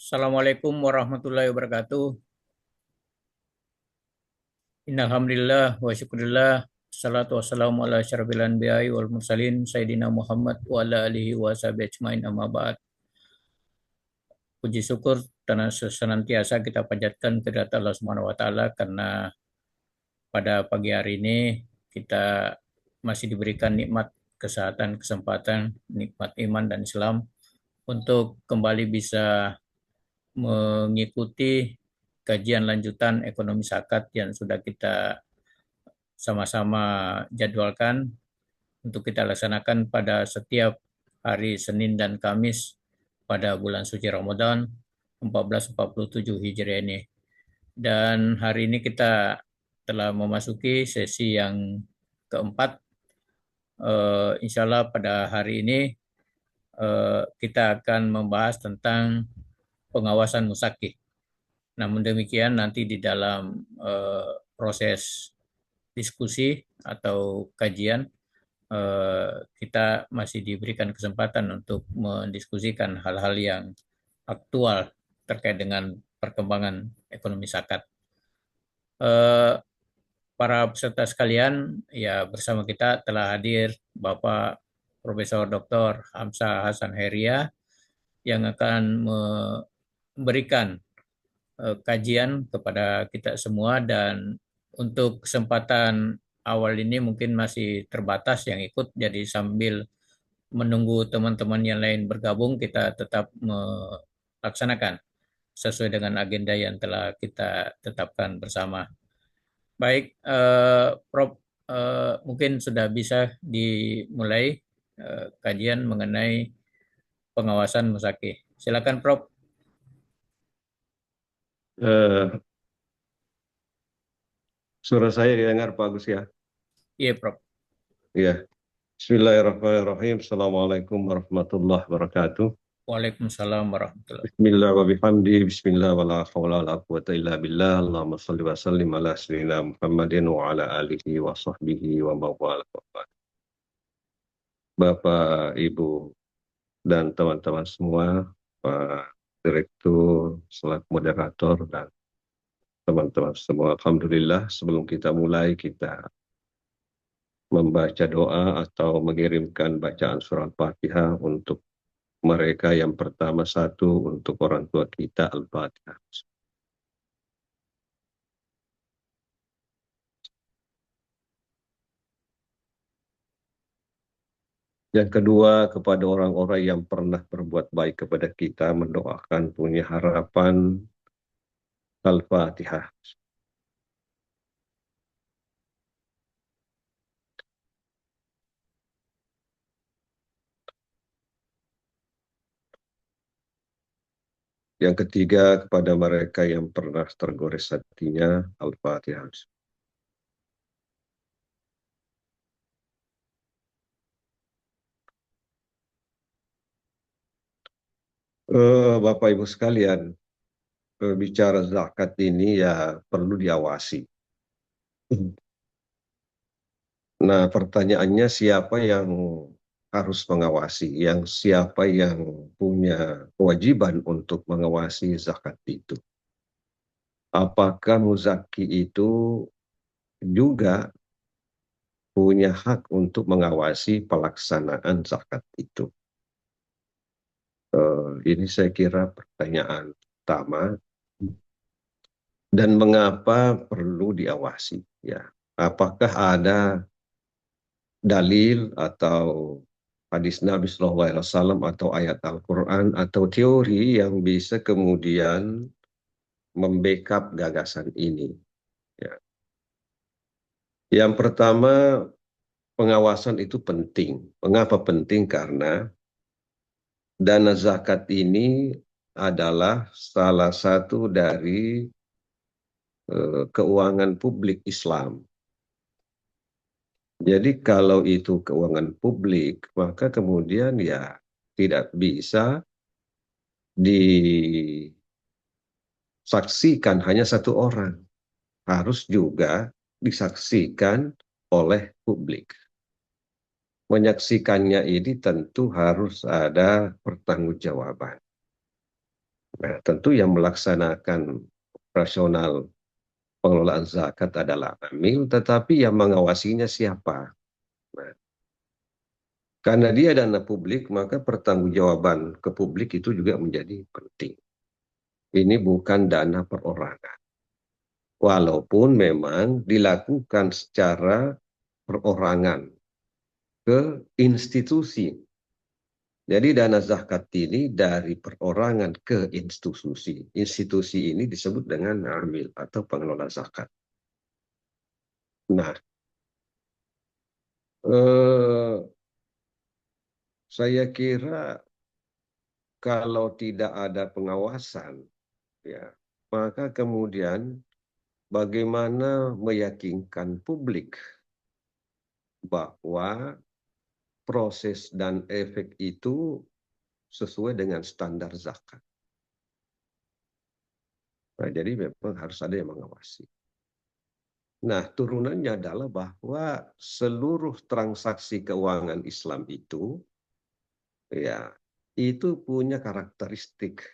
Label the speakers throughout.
Speaker 1: Assalamualaikum warahmatullahi wabarakatuh. Innalhamdulillah wa syukurillah. Salatu wassalamu ala syarafil anbiya'i wal mursalin Sayyidina Muhammad wa ala alihi wa sahbihi ajmain amma ba'd. Puji syukur dan senantiasa kita panjatkan kehadirat Allah Subhanahu wa taala karena pada pagi hari ini kita masih diberikan nikmat kesehatan, kesempatan, nikmat iman dan Islam untuk kembali bisa mengikuti kajian lanjutan ekonomi zakat yang sudah kita sama-sama jadwalkan untuk kita laksanakan pada setiap hari Senin dan Kamis pada bulan suci Ramadan 1447 Hijriah ini. Dan hari ini kita telah memasuki sesi yang keempat. Insya Allah pada hari ini kita akan membahas tentang pengawasan musakih. Namun demikian nanti di dalam proses diskusi atau kajian kita masih diberikan kesempatan untuk mendiskusikan hal-hal yang aktual terkait dengan perkembangan ekonomi zakat. Para peserta sekalian, ya bersama kita telah hadir Bapak Profesor Dr. Hamzah Hasan Heria yang akan memberikan kajian kepada kita semua, dan untuk kesempatan awal ini mungkin masih terbatas yang ikut, jadi sambil menunggu teman-teman yang lain bergabung kita tetap melaksanakan sesuai dengan agenda yang telah kita tetapkan bersama. Baik, Prof, mungkin sudah bisa dimulai kajian mengenai pengawasan musakih. Silakan, Prof.
Speaker 2: Eh, Suara saya didengar Pak Agus ya?
Speaker 1: Iya, Prof.
Speaker 2: Iya. Bismillahirrahmanirrahim. Assalamualaikum warahmatullahi wabarakatuh.
Speaker 1: Waalaikumsalam warahmatullahi.
Speaker 2: Bismillah wa bihamdi. Bismillah wa la hawla wa la quwata illa billah. Allahumma salli wa sallim ala sayyidina Muhammadin wa ala alihi wa sahbihi wa mawala. Bapak, Ibu, dan teman-teman semua, Pak Direktur, selaku moderator, dan teman-teman semua. Alhamdulillah, sebelum kita mulai, kita membaca doa atau mengirimkan bacaan surah Al-Fatihah untuk mereka. Yang pertama, satu, untuk orang tua kita, Al-Fatihah. Yang kedua, kepada orang-orang yang pernah berbuat baik kepada kita, mendoakan punya harapan, Al-Fatihah. Yang ketiga, kepada mereka yang pernah tergores hatinya, Al-Fatihah. Bapak Ibu sekalian, bicara zakat ini ya perlu diawasi. Nah, pertanyaannya siapa yang harus mengawasi, siapa yang punya kewajiban untuk mengawasi zakat itu? Apakah muzaki itu juga punya hak untuk mengawasi pelaksanaan zakat itu? Ini saya kira pertanyaan utama. Dan mengapa perlu diawasi? Ya, apakah ada dalil atau hadis Nabi SAW atau ayat Al-Quran atau teori yang bisa kemudian membackup gagasan ini? Ya. Yang pertama, pengawasan itu penting. Mengapa penting? Karena dana zakat ini adalah salah satu dari keuangan publik Islam. Jadi kalau itu keuangan publik, maka kemudian ya tidak bisa disaksikan hanya satu orang. Harus juga disaksikan oleh publik. Menyaksikannya ini tentu harus ada pertanggungjawaban. Nah, tentu yang melaksanakan operasional pengelolaan zakat adalah amil, tetapi yang mengawasinya siapa? Nah, karena dia dana publik, maka pertanggungjawaban ke publik itu juga menjadi penting. Ini bukan dana perorangan. Walaupun memang dilakukan secara perorangan ke institusi. Jadi dana zakat ini dari perorangan ke institusi. Institusi ini disebut dengan amil atau pengelola zakat. Nah, eh, saya kira kalau tidak ada pengawasan, ya, maka kemudian bagaimana meyakinkan publik bahwa proses dan efek itu sesuai dengan standar zakat. Nah, jadi memang harus ada yang mengawasi. Nah, turunannya adalah bahwa seluruh transaksi keuangan Islam itu, ya, itu punya karakteristik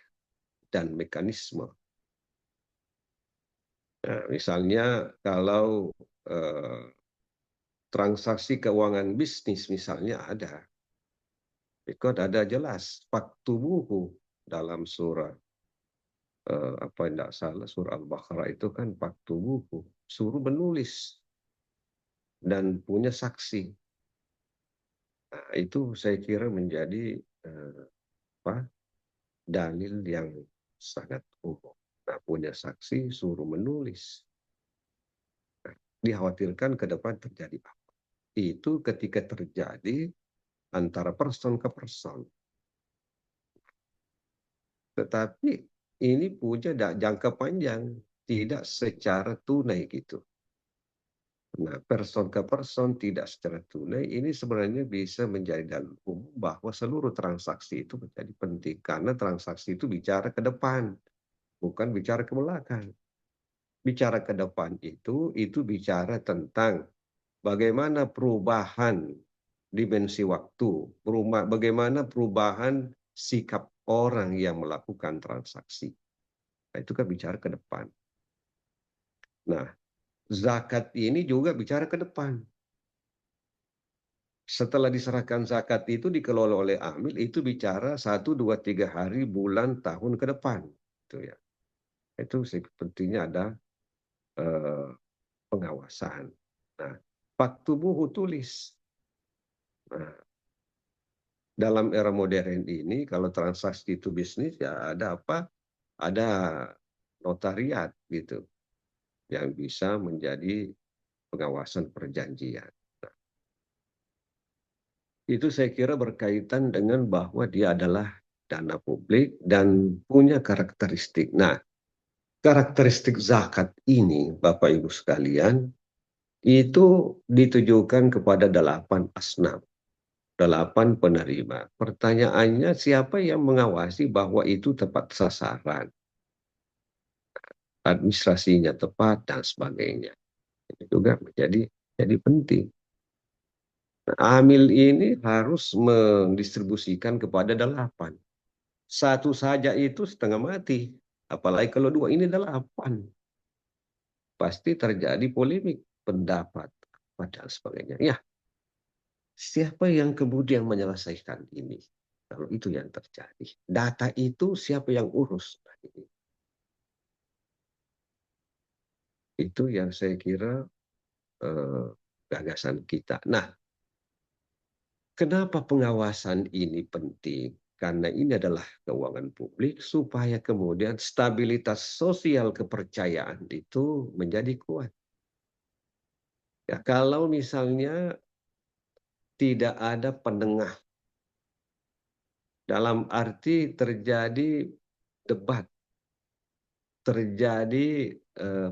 Speaker 2: dan mekanisme. Nah, misalnya kalau transaksi keuangan bisnis misalnya ada, itu ada jelas faktubuhu dalam surah apa tidak salah surah Al-Baqarah itu kan faktubuhu, suruh menulis dan punya saksi. Nah, itu saya kira menjadi apa, dalil yang sangat umum. Nah, punya saksi suruh menulis. Nah, dikhawatirkan ke depan terjadi apa? Itu ketika terjadi antara person ke person. Tetapi ini punya jangka panjang, tidak secara tunai gitu. Nah, person ke person tidak secara tunai ini sebenarnya bisa menjadi dalil umum bahwa seluruh transaksi itu menjadi penting karena transaksi itu bicara ke depan, bukan bicara ke belakang. Bicara ke depan itu bicara tentang bagaimana perubahan dimensi waktu, bagaimana perubahan sikap orang yang melakukan transaksi. Nah, itu kan bicara ke depan. Nah, zakat ini juga bicara ke depan. Setelah diserahkan zakat itu dikelola oleh amil, itu bicara 1, 2, 3 hari, bulan, tahun ke depan. Itu ya. Itu pentingnya ada eh, pengawasan. Nah, faktubuhu tulis. Nah, dalam era modern ini, kalau transaksi itu bisnis, ya ada apa? Ada notariat gitu, yang bisa menjadi pengawasan perjanjian. Itu saya kira berkaitan dengan bahwa dia adalah dana publik dan punya karakteristik. Nah, karakteristik zakat ini, Bapak Ibu sekalian, itu ditujukan kepada 8 asnaf, 8 penerima. Pertanyaannya, siapa yang mengawasi bahwa itu tepat sasaran, administrasinya tepat, dan sebagainya. Itu juga jadi penting. Nah, amil ini harus mendistribusikan kepada 8. Satu saja itu setengah mati. Apalagi kalau 2, ini 8. Pasti terjadi polemik pendapat dan sebagainya. Ya, siapa yang kemudian menyelesaikan ini? Kalau itu yang terjadi. Data itu siapa yang urus? Nah, itu yang saya kira eh, gagasan kita. Nah, kenapa pengawasan ini penting? Karena ini adalah keuangan publik supaya kemudian stabilitas sosial kepercayaan itu menjadi kuat. Ya, kalau misalnya tidak ada penengah, dalam arti terjadi debat, terjadi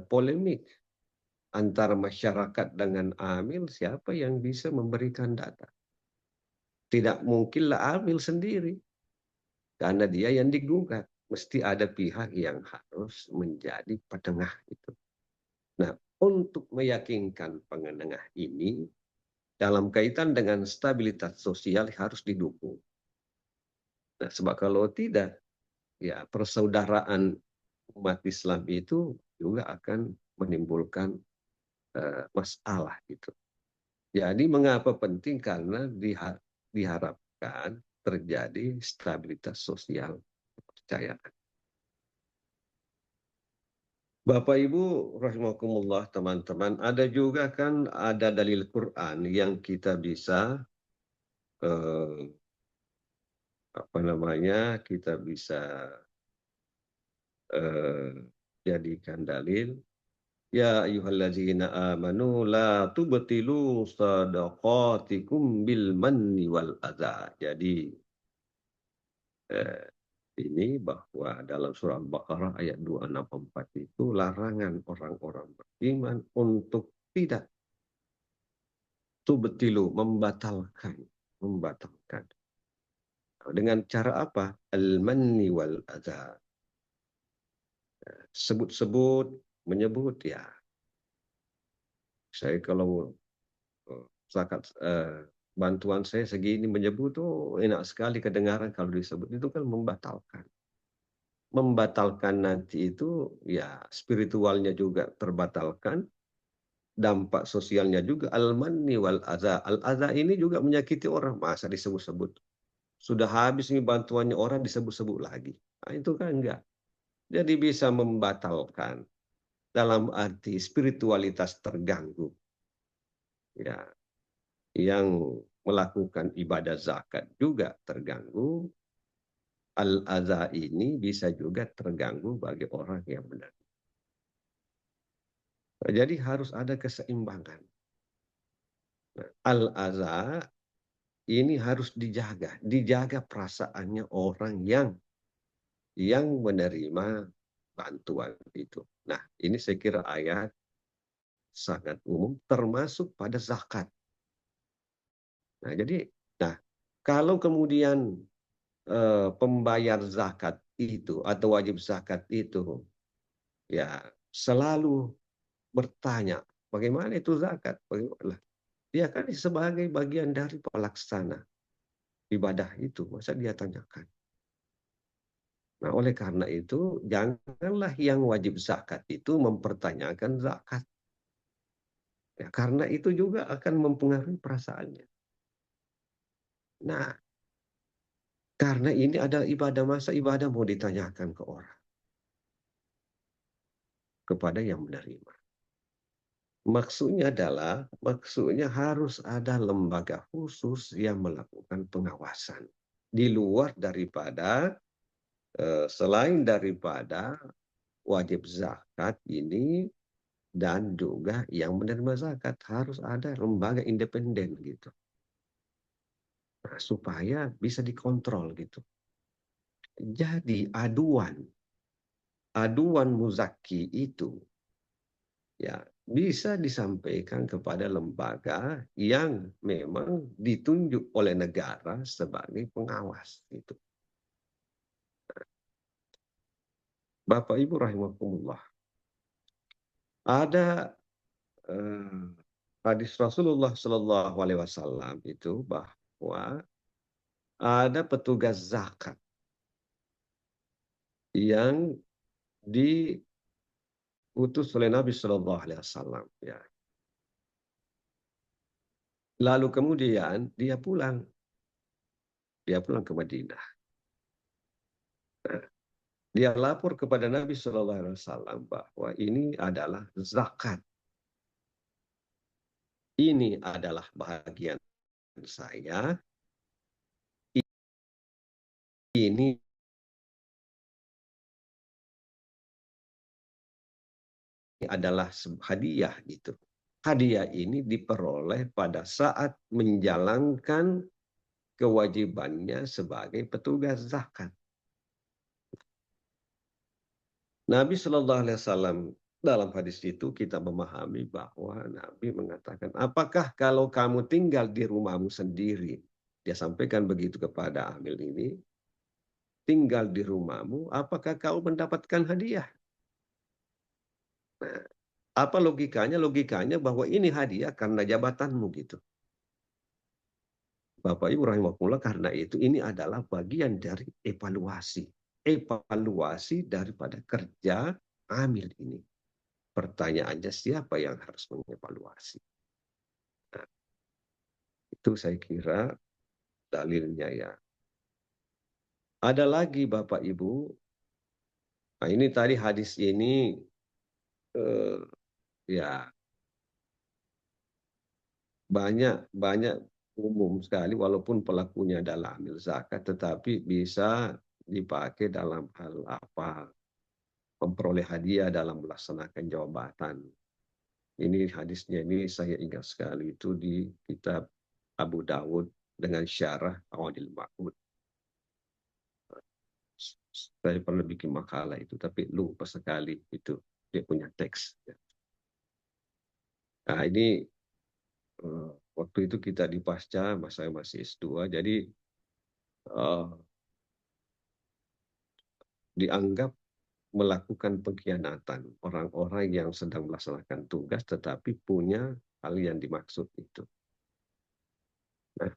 Speaker 2: polemik antara masyarakat dengan amil, siapa yang bisa memberikan data? Tidak mungkinlah amil sendiri, karena dia yang digugat. Mesti ada pihak yang harus menjadi penengah itu. Nah, untuk meyakinkan penengah ini, dalam kaitan dengan stabilitas sosial harus didukung. Nah, sebab kalau tidak, ya persaudaraan umat Islam itu juga akan menimbulkan masalah gitu. Jadi mengapa penting? Karena diharapkan terjadi stabilitas sosial kepercayaan. Bapak Ibu rahimakumullah, teman-teman, ada juga kan ada dalil Quran yang kita bisa eh, kita bisa eh, jadikan dalil. Ya ayyuhallazina amanu la tubtilu shadaqatikum bil manni wal adza. Jadi eh, ini bahwa dalam surah Al-Baqarah ayat 264 itu larangan orang-orang beriman untuk tidak tubtilu, membatalkan. Dengan cara apa? Al-manni wal adza. Sebut-sebut, menyebut ya. Saya kalau zakat bantuan saya segini menyebut tuh enak sekali kedengaran, kalau disebut itu kan membatalkan. Membatalkan nanti itu ya spiritualnya juga terbatalkan, dampak sosialnya juga al-manni wal adza. Al-adza ini juga menyakiti orang, masa disebut-sebut. Sudah habis nih bantuannya orang disebut-sebut lagi. Nah, itu kan enggak. Jadi bisa membatalkan dalam arti spiritualitas terganggu. Ya, yang melakukan ibadah zakat juga terganggu. Al-adza ini bisa juga terganggu bagi orang yang benar. Jadi harus ada keseimbangan. Al-adza ini harus dijaga perasaannya orang yang menerima bantuan itu. Nah, ini saya kira ayat sangat umum termasuk pada zakat. Nah, kalau kemudian pembayar zakat itu atau wajib zakat itu ya selalu bertanya, bagaimana itu zakat? Bagaimana? Dia kan sebagai bagian dari pelaksana ibadah itu, masa dia tanyakan? Nah, oleh karena itu, janganlah yang wajib zakat itu mempertanyakan zakat. Ya, karena itu juga akan mempengaruhi perasaannya. Nah, karena ini adalah ibadah, masa ibadah mau ditanyakan ke orang, kepada yang menerima. Maksudnya harus ada lembaga khusus yang melakukan pengawasan. Di luar daripada, selain daripada wajib zakat ini, dan juga yang menerima zakat harus ada lembaga independen gitu. Nah, supaya bisa dikontrol gitu. Jadi aduan muzaki itu ya bisa disampaikan kepada lembaga yang memang ditunjuk oleh negara sebagai pengawas gitu. Bapak Ibu rahimakumullah. Ada hadis Rasulullah Shallallahu Alaihi Wasallam itu bahwa ada petugas zakat yang diutus oleh Nabi Shallallahu Alaihi Wasallam. Ya. Lalu kemudian dia pulang ke Madinah. Nah, dia lapor kepada Nabi Shallallahu Alaihi Wasallam bahwa ini adalah zakat. Ini adalah bagian saya. Ini adalah hadiah gitu. Hadiah ini diperoleh pada saat menjalankan kewajibannya sebagai petugas zakat. Nabi Shallallahu Alaihi Wasallam dalam hadis itu kita memahami bahwa Nabi mengatakan, apakah kalau kamu tinggal di rumahmu sendiri, dia sampaikan begitu kepada Amil ini, tinggal di rumahmu, apakah kau mendapatkan hadiah? Nah, apa logikanya? Logikanya bahwa ini hadiah karena jabatanmu gitu. Bapak Ibu rahimahullah, karena itu ini adalah bagian dari evaluasi. evaluasi daripada kerja amil ini. Pertanyaannya siapa yang harus mengevaluasi? Nah, itu saya kira dalilnya ya. Ada lagi Bapak Ibu, nah ini tadi hadis ini eh, ya banyak umum sekali walaupun pelakunya adalah amil zakat, tetapi bisa dipakai dalam hal apa? Memperoleh hadiah dalam melaksanakan jabatan. Ini hadisnya ini saya ingat sekali itu di kitab Abu Dawud dengan syarah Awadil Ma'bud. Saya pernah bikin makalah itu, tapi lupa sekali itu dia punya teks. Nah ini waktu itu kita di pasca, saya masih S2, jadi dianggap melakukan pengkhianatan orang-orang yang sedang melaksanakan tugas tetapi punya hal yang dimaksud itu. Nah,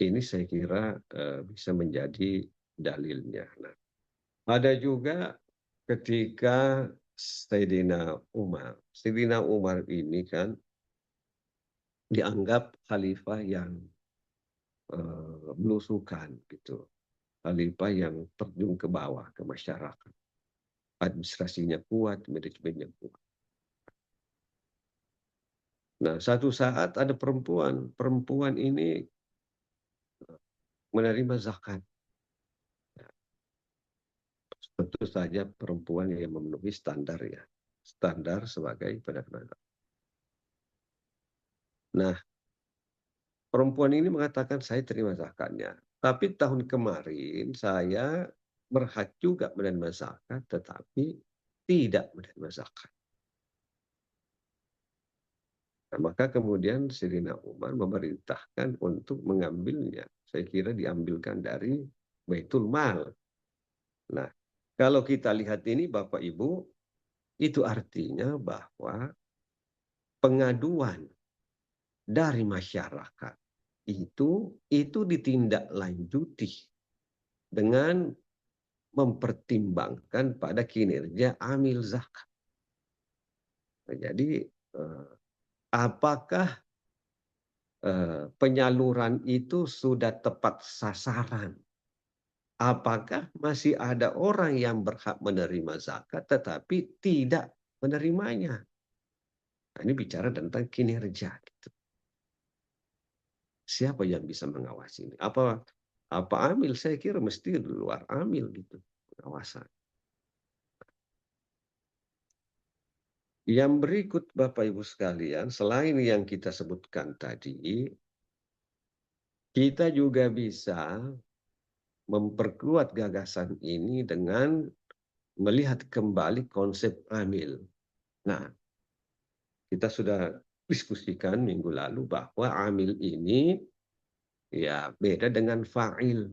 Speaker 2: ini saya kira bisa menjadi dalilnya. Nah, ada juga ketika Sayyidina Umar. Sayyidina Umar ini kan dianggap khalifah yang belusukan gitu. Khalifah yang terjun ke bawah ke masyarakat. Administrasinya kuat, manajemennya kuat. Nah, satu saat ada perempuan. Perempuan ini menerima zakat. Tentu saja perempuan yang memenuhi standar ya. Standar sebagai pedagang. Nah, perempuan ini mengatakan saya terima zakatnya. Tapi tahun kemarin saya berhak juga menerima zakat, tetapi tidak menerima zakat. Nah, maka kemudian Sayyidina Umar memerintahkan untuk mengambilnya. Saya kira diambilkan dari Baitul Mal. Nah, kalau kita lihat ini Bapak Ibu, itu artinya bahwa pengaduan dari masyarakat itu ditindaklanjuti dengan mempertimbangkan pada kinerja amil zakat. Nah, jadi apakah penyaluran itu sudah tepat sasaran? Apakah masih ada orang yang berhak menerima zakat tetapi tidak menerimanya? Nah, ini bicara tentang kinerja. Gitu. Siapa yang bisa mengawasi ini? Apa amil? Saya kira mesti di luar amil gitu pengawasan. Yang berikut Bapak Ibu sekalian, selain yang kita sebutkan tadi, kita juga bisa memperkuat gagasan ini dengan melihat kembali konsep amil. Nah, kita sudah diskusikan minggu lalu bahwa amil ini ya beda dengan fa'il.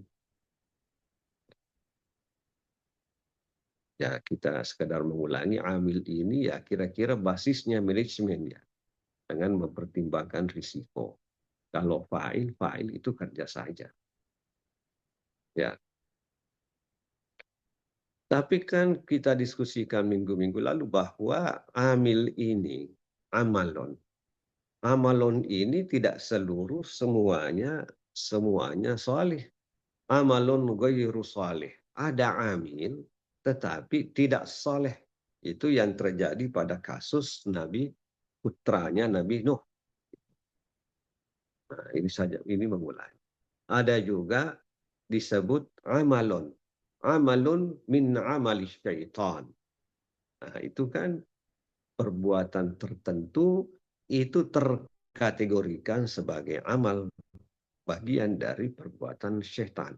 Speaker 2: Ya, kita sekedar mengulangi amil ini ya kira-kira basisnya manajemen ya, dengan mempertimbangkan risiko. Kalau fa'il itu kerja saja. Ya. Tapi kan kita diskusikan minggu-minggu lalu bahwa amil ini, amalon. Amalon ini tidak semuanya soleh. Amalun ghairu salih. Ada amil tetapi tidak soleh. Itu yang terjadi pada kasus Nabi putranya Nabi Nuh. Nah, ini mengulangi. Ada juga disebut amalun. Amalun min amali syaitan. Nah, itu kan perbuatan tertentu itu terkategorikan sebagai amal bagian dari perbuatan syaitan.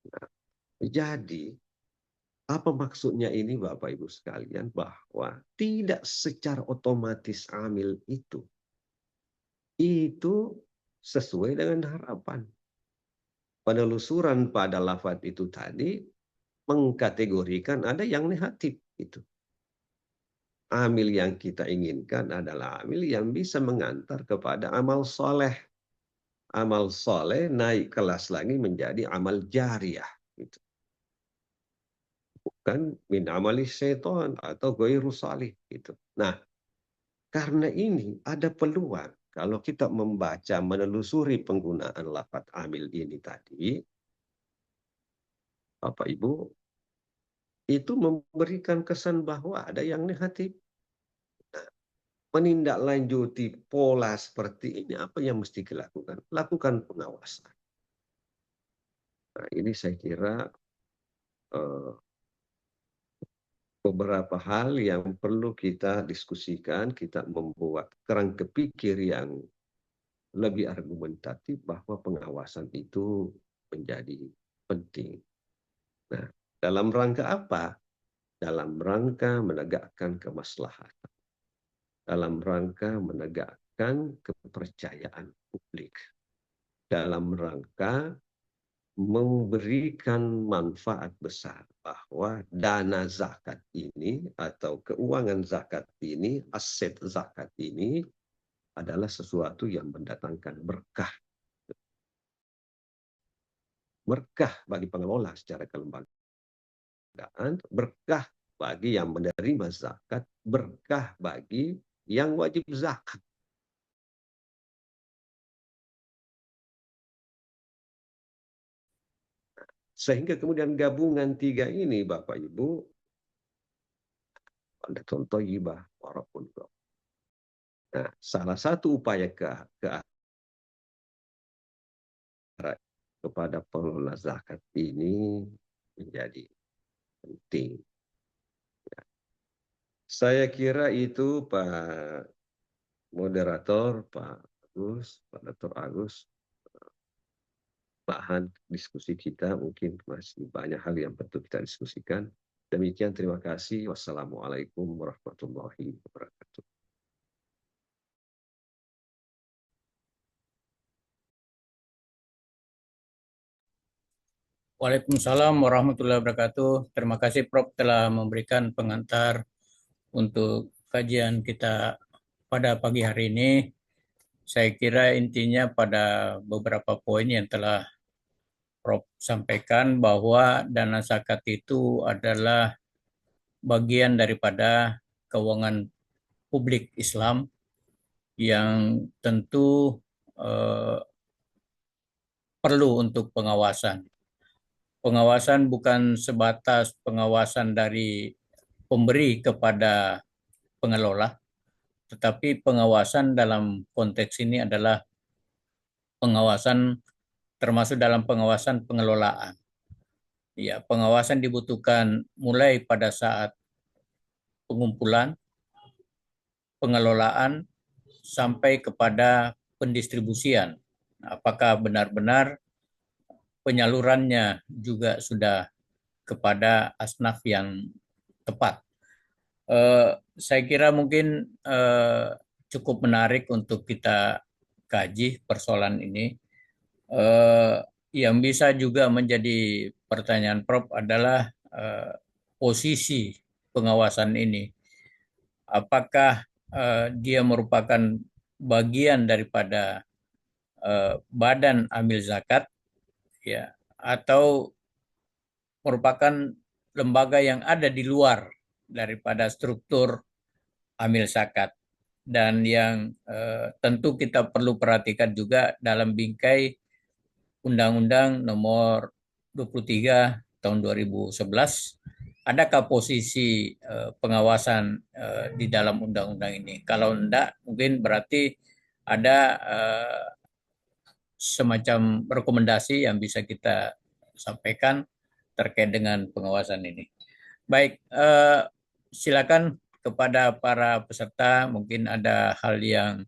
Speaker 2: Nah, jadi apa maksudnya ini Bapak Ibu sekalian? Bahwa tidak secara otomatis amil itu sesuai dengan harapan. Penelusuran pada lafaz itu tadi mengkategorikan ada yang negatif. Itu. Amil yang kita inginkan adalah amil yang bisa mengantar kepada amal soleh. amal soleh naik kelas lagi menjadi amal jariah. Gitu. Bukan min amali syaitan atau ghairu salih. Gitu. Nah, karena ini ada peluang kalau kita membaca, menelusuri penggunaan lafaz amil ini tadi, Bapak Ibu, itu memberikan kesan bahwa ada yang negatif. Menindaklanjuti pola seperti ini, apa yang mesti dilakukan? Lakukan pengawasan. Nah, ini saya kira beberapa hal yang perlu kita diskusikan, kita membuat kerangka pikir yang lebih argumentatif bahwa pengawasan itu menjadi penting. Nah, dalam rangka apa? Dalam rangka menegakkan kemaslahatan, dalam rangka menegakkan kepercayaan publik, dalam rangka memberikan manfaat besar bahwa dana zakat ini atau keuangan zakat ini, aset zakat ini adalah sesuatu yang mendatangkan berkah. Berkah bagi pengelola secara kelembagaan, berkah bagi yang menerima zakat, berkah bagi yang wajib zakat. Sehingga kemudian gabungan tiga ini, Bapak Ibu, ada contoh hibah, walaupun. Nah, salah satu upaya ke arah kepada pengelola zakat ini menjadi penting. Saya kira itu Pak Moderator, Pak Agus, Pak Dr. Agus, bahan diskusi kita mungkin masih banyak hal yang perlu kita diskusikan. Demikian, terima kasih. Wassalamualaikum warahmatullahi wabarakatuh.
Speaker 1: Waalaikumsalam warahmatullahi wabarakatuh. Terima kasih Prof telah memberikan pengantar untuk kajian kita pada pagi hari ini. Saya kira intinya pada beberapa poin yang telah Prof sampaikan bahwa dana zakat itu adalah bagian daripada keuangan publik Islam yang tentu eh, perlu untuk pengawasan. Pengawasan bukan sebatas pengawasan dari pemberi kepada pengelola, tetapi pengawasan dalam konteks ini adalah pengawasan termasuk dalam pengawasan pengelolaan. Ya, pengawasan dibutuhkan mulai pada saat pengumpulan, pengelolaan, sampai kepada pendistribusian. Apakah benar-benar penyalurannya juga sudah kepada asnaf yang tepat? Saya kira mungkin cukup menarik untuk kita kaji persoalan ini. Yang bisa juga menjadi pertanyaan Prof adalah posisi pengawasan ini. Apakah dia merupakan bagian daripada badan amil zakat, ya, atau merupakan lembaga yang ada di luar daripada struktur amil zakat, dan yang tentu kita perlu perhatikan juga dalam bingkai Undang-Undang Nomor 23 Tahun 2011, adakah posisi pengawasan di dalam undang-undang ini? Kalau enggak, mungkin berarti ada semacam rekomendasi yang bisa kita sampaikan terkait dengan pengawasan ini. Baik, silakan kepada para peserta, mungkin ada hal yang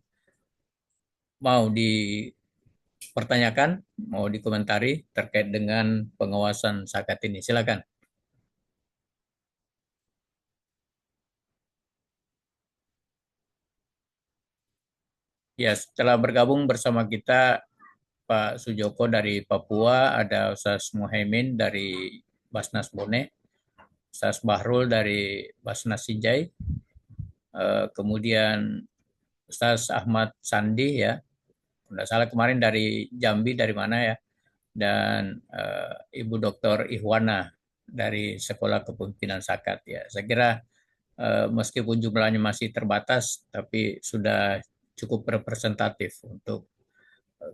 Speaker 1: mau dipertanyakan, mau dikomentari terkait dengan pengawasan zakat ini. Silakan. Ya, setelah bergabung bersama kita Pak Sujoko dari Papua, ada Ustaz Muhaimin dari Basnas Bone, Ustaz Bahrul dari Basnas Sinjai, kemudian Ustaz Ahmad Sandi ya Tidak salah kemarin dari Jambi, dari mana ya, dan Ibu Dr. Ihwana dari Sekolah Kepemimpinan Sakat ya. Saya kira meskipun jumlahnya masih terbatas, tapi sudah cukup representatif untuk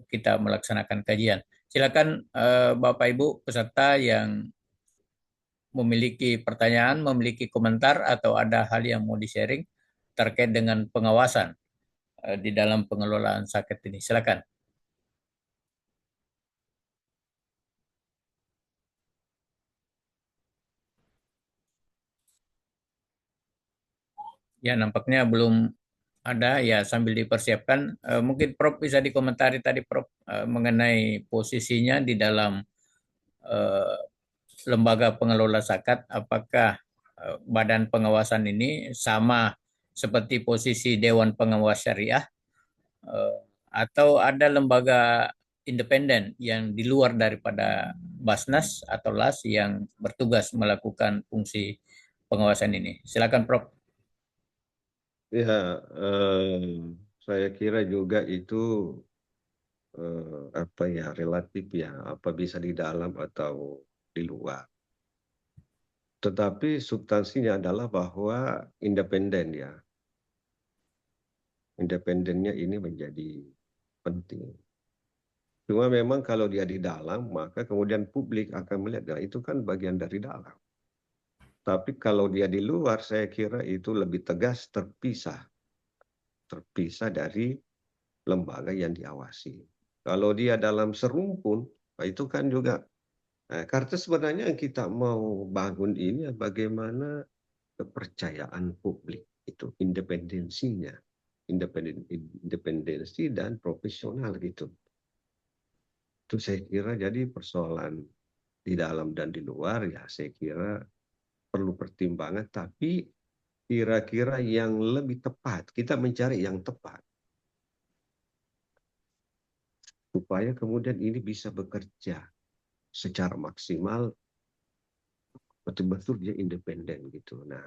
Speaker 1: kita melaksanakan kajian. Silakan Bapak Ibu peserta yang memiliki pertanyaan, memiliki komentar atau ada hal yang mau di-sharing terkait dengan pengawasan di dalam pengelolaan sakit ini. Silakan. Ya, nampaknya belum ada ya, sambil dipersiapkan. Mungkin Prof bisa dikomentari tadi Prof mengenai posisinya di dalam eh, lembaga pengelola zakat, apakah badan pengawasan ini sama seperti posisi Dewan Pengawas Syariah eh, atau ada lembaga independen yang di luar daripada Basnas atau LAS yang bertugas melakukan fungsi pengawasan ini. Silakan Prof.
Speaker 2: Ya, saya kira juga itu apa ya relatif ya, apa bisa di dalam atau di luar. Tetapi substansinya adalah bahwa independen ya, independennya ini menjadi penting. Cuma memang kalau dia di dalam, maka kemudian publik akan melihat, nah, itu kan bagian dari dalam. Tapi kalau dia di luar, saya kira itu lebih tegas terpisah dari lembaga yang diawasi. Kalau dia dalam serumpun, nah itu kan juga, karena sebenarnya yang kita mau bangun ini bagaimana kepercayaan publik itu, independensi dan profesional gitu. Itu saya kira jadi persoalan di dalam dan di luar ya saya kira perlu pertimbangan, tapi kira-kira yang lebih tepat, kita mencari yang tepat supaya kemudian ini bisa bekerja secara maksimal, betul-betul dia independen gitu. Nah,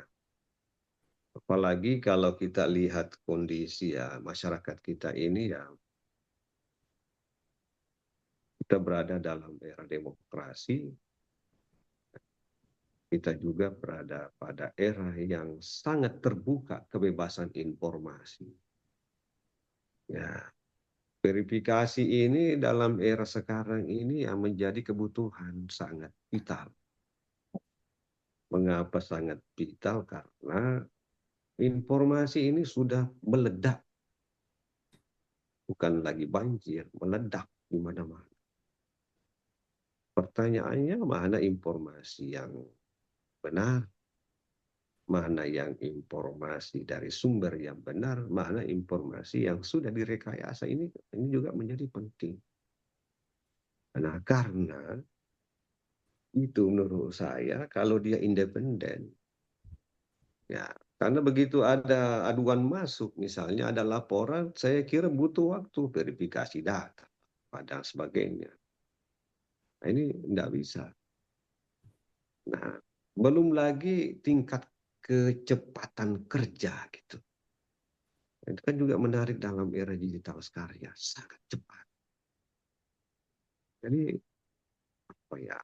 Speaker 2: apalagi kalau kita lihat kondisi ya masyarakat kita ini ya, kita berada dalam era demokrasi, kita juga berada pada era yang sangat terbuka kebebasan informasi. Ya, verifikasi ini dalam era sekarang ini yang menjadi kebutuhan sangat vital. Mengapa sangat vital? Karena informasi ini sudah meledak, bukan lagi banjir, meledak di mana-mana. Pertanyaannya, mana informasi yang benar, mana yang informasi dari sumber yang benar, mana informasi yang sudah direkayasa, ini juga menjadi penting. Nah, karena itu menurut saya kalau dia independen, ya, karena begitu ada aduan masuk, misalnya ada laporan, saya kira butuh waktu verifikasi data dan sebagainya. Nah, ini tidak bisa. Nah, belum lagi tingkat kecepatan kerja gitu. Itu kan juga menarik dalam era digital sekarang ya, sangat cepat. Jadi apa ya?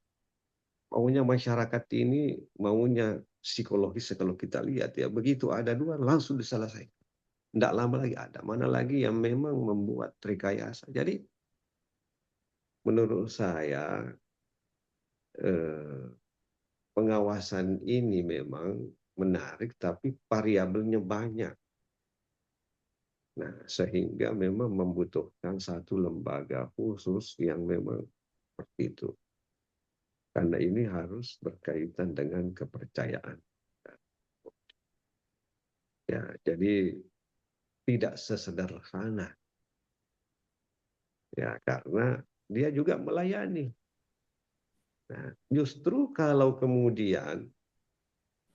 Speaker 2: Maunya masyarakat ini, maunya psikologis kalau kita lihat ya, begitu ada dua langsung diselesaikan. Tidak lama lagi ada. Mana lagi yang memang membuat rekayasa. Jadi menurut saya eh, pengawasan ini memang menarik, tapi variabelnya banyak. Nah, sehingga memang membutuhkan satu lembaga khusus yang memang seperti itu. Karena ini harus berkaitan dengan kepercayaan. Ya, jadi tidak sesederhana. Ya, karena dia juga melayani. Nah, justru kalau kemudian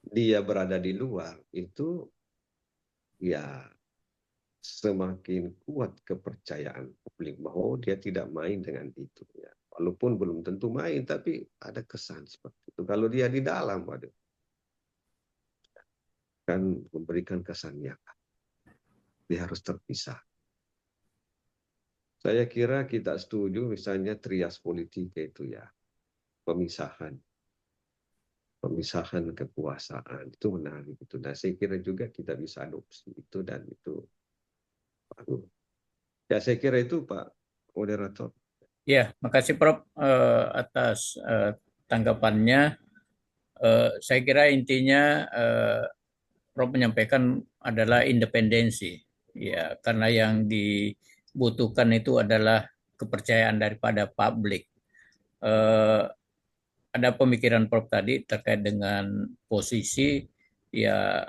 Speaker 2: dia berada di luar, itu ya semakin kuat kepercayaan publik bahwa dia tidak main dengan itu. Ya. Walaupun belum tentu main, tapi ada kesan seperti itu. Kalau dia di dalam, waduh, kan memberikan kesan yang dia harus terpisah. Saya kira kita setuju misalnya trias politik itu ya, pemisahan kekuasaan itu menarik itu. Dan saya kira juga kita bisa adopsi itu dan itu bagus. Ya saya kira itu Pak Moderator.
Speaker 1: Ya, makasih Prof atas tanggapannya. Saya kira intinya Prof menyampaikan adalah independensi. Ya, karena yang dibutuhkan itu adalah kepercayaan daripada publik. Eh, ada pemikiran Prof tadi terkait dengan posisi, ya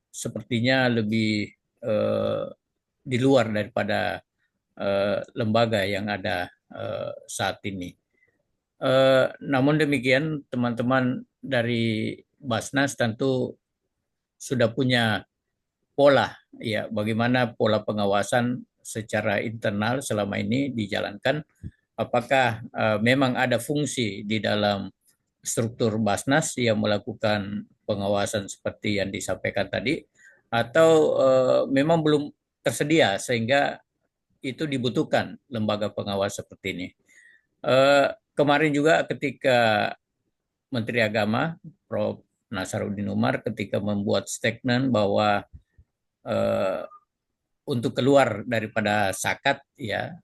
Speaker 1: sepertinya lebih eh, di luar daripada lembaga yang ada saat ini. Namun demikian, teman-teman dari Basnas tentu sudah punya pola, ya bagaimana pola pengawasan secara internal selama ini dijalankan. Apakah memang ada fungsi di dalam struktur Basnas yang melakukan pengawasan seperti yang disampaikan tadi, atau memang belum tersedia sehingga itu dibutuhkan lembaga pengawas seperti ini. Kemarin juga ketika Menteri Agama Prof. Nasaruddin Umar ketika membuat statement bahwa eh, untuk keluar daripada sakat, ya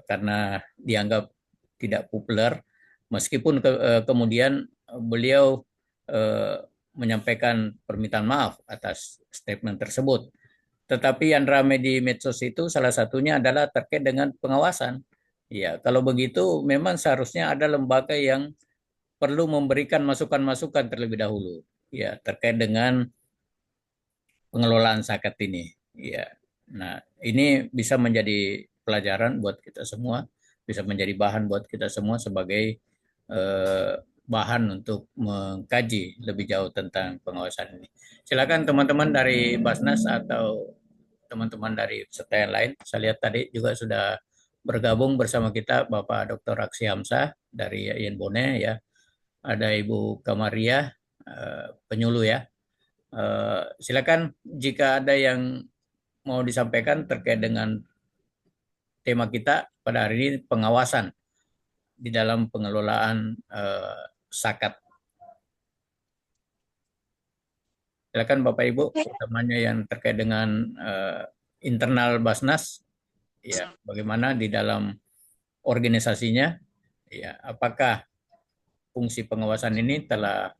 Speaker 1: karena dianggap tidak populer, meskipun kemudian beliau eh, menyampaikan permintaan maaf atas statement tersebut. Tetapi yang ramai di medsos itu salah satunya adalah terkait dengan pengawasan. Ya, kalau begitu memang seharusnya ada lembaga yang perlu memberikan masukan-masukan terlebih dahulu, ya terkait dengan pengelolaan zakat ini. Ya, nah ini bisa menjadi pelajaran buat kita semua, bisa menjadi bahan buat kita semua sebagai bahan untuk mengkaji lebih jauh tentang pengawasan ini. Silakan teman-teman dari Basnas atau teman-teman dari peserta yang lain. Saya lihat tadi juga sudah bergabung bersama kita Bapak Dr. Aksi Hamzah dari IAIN Bone, ya. Ada Ibu Kamaria, penyuluh, ya. Silakan jika ada yang mau disampaikan terkait dengan tema kita pada hari ini, pengawasan di dalam pengelolaan zakat. Silakan Bapak Ibu, utamanya yang terkait dengan internal Basnas, ya bagaimana di dalam organisasinya, ya apakah fungsi pengawasan ini telah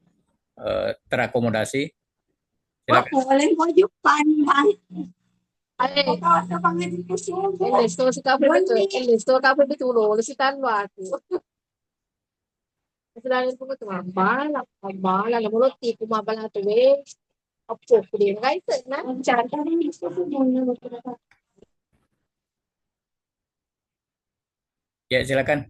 Speaker 1: terakomodasi. Silakan.
Speaker 3: Boleh maju pandang. Eles estou acabando de tulo, eles estão no ar. Sila rin po ito, mabala, namulot, tipo mabala ito eh. Opo, pwede nga ito na. Chata rin ito po muna.
Speaker 1: Ya, silakan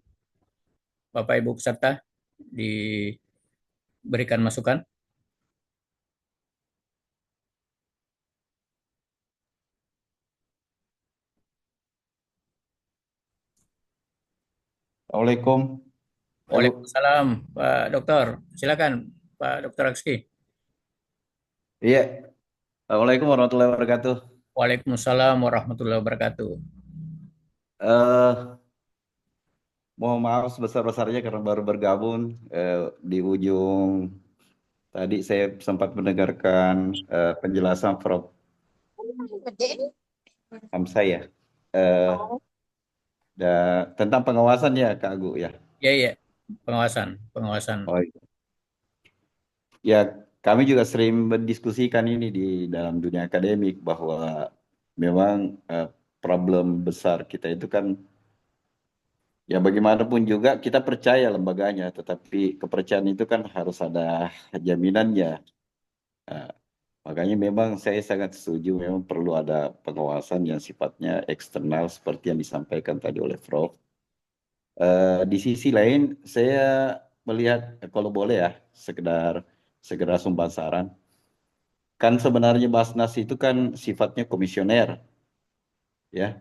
Speaker 1: Bapak Ibu peserta diberikan masukan.
Speaker 4: Assalamualaikum. Halo.
Speaker 1: Waalaikumsalam, Pak Dokter. Silakan, Pak Dokter Aksi.
Speaker 4: Iya. Assalamualaikum warahmatullahi wabarakatuh.
Speaker 1: Waalaikumsalam warahmatullahi wabarakatuh.
Speaker 4: Eh, Mohon maaf sebesar-besarnya karena baru bergabung di ujung tadi saya sempat mendengarkan penjelasan Prof. Hamzah ya. Eh, Tentang pengawasan ya Kak Agu ya.
Speaker 1: Ya, ya, pengawasan.
Speaker 4: Oh, iya. Ya, kami juga sering mendiskusikan ini di dalam dunia akademik bahwa memang problem besar kita itu kan ya bagaimanapun juga kita percaya lembaganya, tetapi kepercayaan itu kan harus ada jaminannya. Nah, makanya memang saya sangat setuju memang perlu ada pengawasan yang sifatnya eksternal seperti yang disampaikan tadi oleh Prof. Di sisi lain saya melihat kalau boleh ya sekedar sumbang saran. Kan sebenarnya Basnas itu kan sifatnya komisioner ya.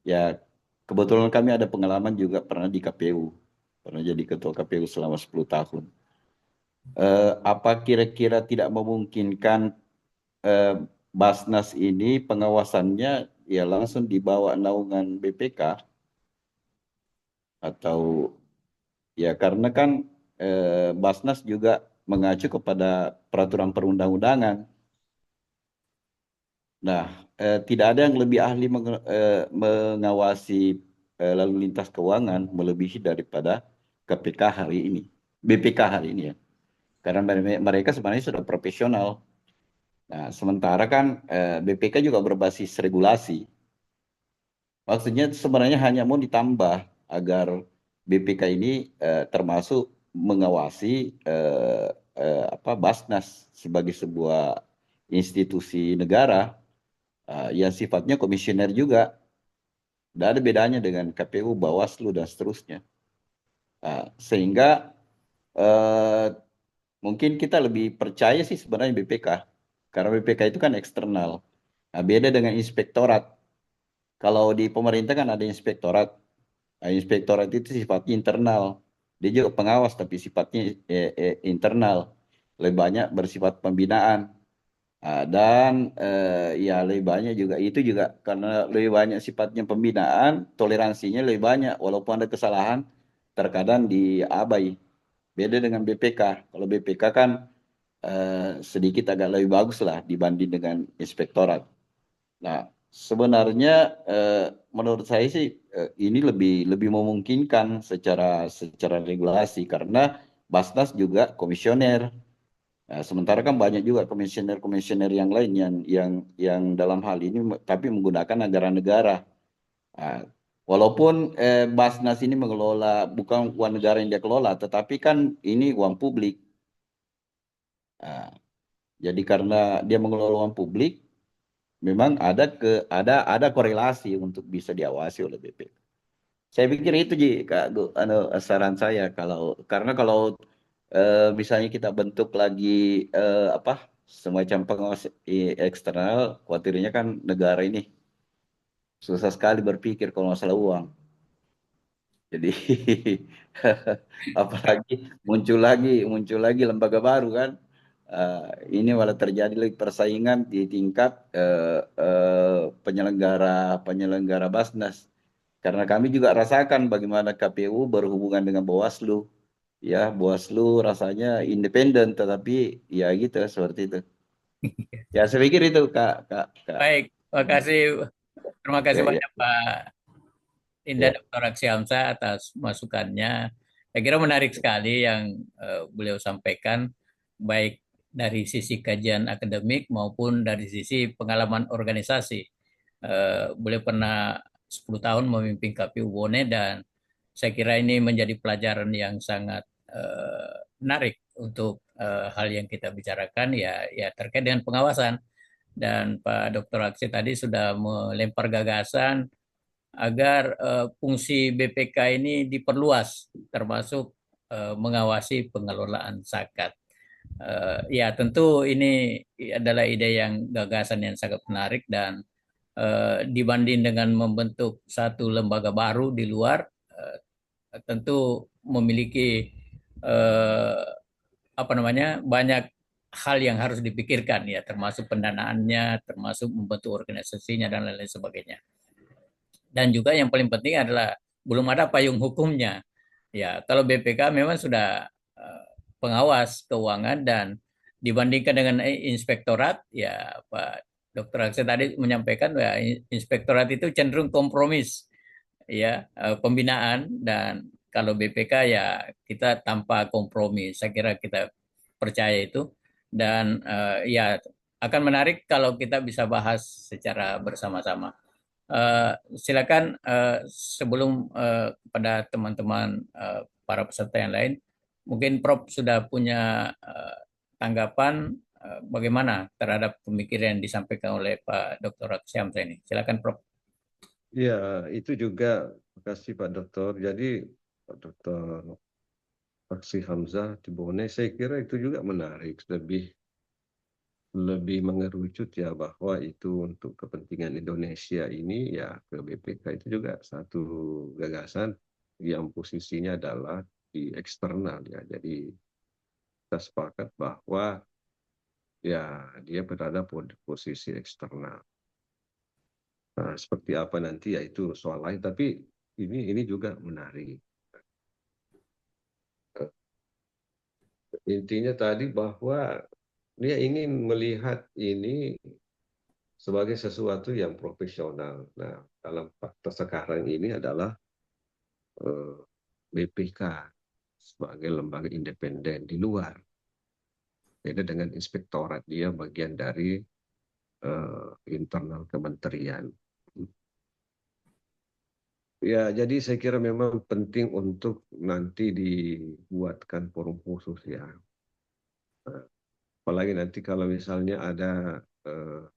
Speaker 4: Ya kebetulan kami ada pengalaman juga pernah di KPU. Pernah jadi ketua KPU selama 10 tahun. Apa kira-kira tidak memungkinkan Basnas ini pengawasannya ya langsung dibawa naungan BPK atau ya karena kan Basnas juga mengacu kepada peraturan perundang-undangan. Nah, tidak ada yang lebih ahli mengawasi lalu lintas keuangan melebihi daripada KPK hari ini, BPK hari ini ya. Karena mereka sebenarnya sudah profesional. Nah, sementara kan BPK juga berbasis regulasi. Maksudnya sebenarnya hanya mau ditambah agar BPK ini termasuk mengawasi Basnas sebagai sebuah institusi negara yang sifatnya komisioner juga. Tidak ada bedanya dengan KPU, Bawaslu dan seterusnya. Sehingga mungkin kita lebih percaya sih sebenarnya BPK, karena BPK itu kan eksternal. Nah, beda dengan inspektorat. Kalau di pemerintah kan ada inspektorat. Nah, inspektorat itu sifatnya internal. Dia juga pengawas tapi sifatnya internal. Lebih banyak bersifat pembinaan. Dan ya lebih banyak juga itu juga karena lebih banyak sifatnya pembinaan, toleransinya lebih banyak. Walaupun ada kesalahan, terkadang diabai. Beda dengan BPK. Kalau BPK kan sedikit agak lebih bagus lah dibanding dengan inspektorat. Nah, sebenarnya menurut saya sih ini lebih memungkinkan secara regulasi karena Basnas juga komisioner. Nah, sementara kan banyak juga komisioner-komisioner yang lain yang dalam hal ini tapi menggunakan anggaran negara. Nah, walaupun Basnas ini mengelola bukan uang negara yang dia kelola, tetapi kan ini uang publik. Nah, jadi karena dia mengelola uang publik, memang ada korelasi untuk bisa diawasi oleh BPK. Saya pikir itu Ji, Kak, saran saya karena kalau misalnya kita bentuk lagi semacam pengawas eksternal, khawatirnya kan negara ini susah sekali berpikir kalau masalah uang. Jadi apalagi muncul lagi lembaga baru kan. Ini malah terjadi lagi persaingan di tingkat penyelenggara Basnas. Karena kami juga rasakan bagaimana KPU berhubungan dengan Bawaslu. Ya, Bawaslu rasanya independen, tetapi ya gitu seperti itu. Ya, saya pikir itu Kak.
Speaker 1: Baik, terima kasih
Speaker 4: Ya, ya.
Speaker 1: banyak Pak Indah
Speaker 4: Ya.
Speaker 1: Dr. Aksy atas masukannya. Saya kira menarik sekali yang beliau sampaikan, baik dari sisi kajian akademik maupun dari sisi pengalaman organisasi. Beliau pernah 10 tahun memimpin KPU Bone dan saya kira ini menjadi pelajaran yang sangat menarik untuk hal yang kita bicarakan ya terkait dengan pengawasan. Dan Pak Dr. Aksy tadi sudah melempar gagasan agar fungsi BPK ini diperluas, termasuk mengawasi pengelolaan zakat. Ya, tentu ini adalah ide yang gagasan yang sangat menarik dan dibanding dengan membentuk satu lembaga baru di luar, tentu memiliki eh, banyak hal yang harus dipikirkan ya, termasuk pendanaannya, termasuk membentuk organisasinya dan lain-lain sebagainya. Dan juga yang paling penting adalah belum ada payung hukumnya. Ya, kalau BPK memang sudah pengawas keuangan dan dibandingkan dengan inspektorat, ya Pak Dr. Aksa tadi menyampaikan bahwa inspektorat itu cenderung kompromis, ya pembinaan dan kalau BPK ya kita tanpa kompromi. Saya kira kita percaya itu dan ya akan menarik kalau kita bisa bahas secara bersama-sama. Silakan sebelum kepada teman-teman para peserta yang lain, mungkin Prof sudah punya tanggapan bagaimana terhadap pemikiran yang disampaikan oleh Pak Dr. Aksyam ini. Silakan Prof.
Speaker 2: Ya, itu juga, terima kasih Pak Dokter. Jadi Pak Dokter Aksy Hamzah di Bone, saya kira itu juga menarik, lebih mengerucut ya bahwa itu untuk kepentingan Indonesia ini ya ke BPK itu juga satu gagasan yang posisinya adalah di eksternal ya. Jadi kita sepakat bahwa ya dia berada pada posisi eksternal. Nah, seperti apa nanti ya itu soal lain, tapi ini juga menarik. Intinya tadi bahwa dia ingin melihat ini sebagai sesuatu yang profesional. Nah, dalam fakta sekarang ini adalah BPK sebagai lembaga independen di luar. Beda dengan inspektorat, dia bagian dari internal kementerian. Ya, jadi saya kira memang penting untuk nanti dibuatkan forum khusus ya. Apalagi nanti kalau misalnya ada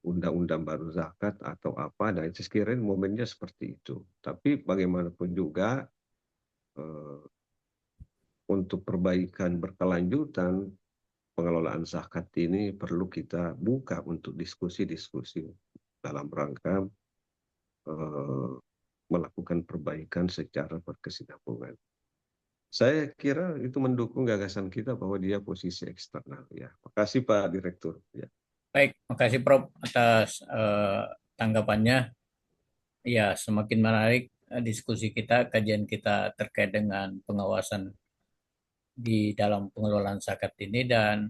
Speaker 2: undang-undang baru zakat atau apa, dan saya kira momennya seperti itu. Tapi bagaimanapun juga untuk perbaikan berkelanjutan pengelolaan zakat ini perlu kita buka untuk diskusi-diskusi dalam rangka melakukan perbaikan secara berkesinambungan. Saya kira itu mendukung gagasan kita bahwa dia posisi eksternal. Ya, makasih Pak Direktur. Ya.
Speaker 1: Baik, makasih Prof atas tanggapannya. Ya, semakin menarik diskusi kita, kajian kita terkait dengan pengawasan di dalam pengelolaan zakat ini. Dan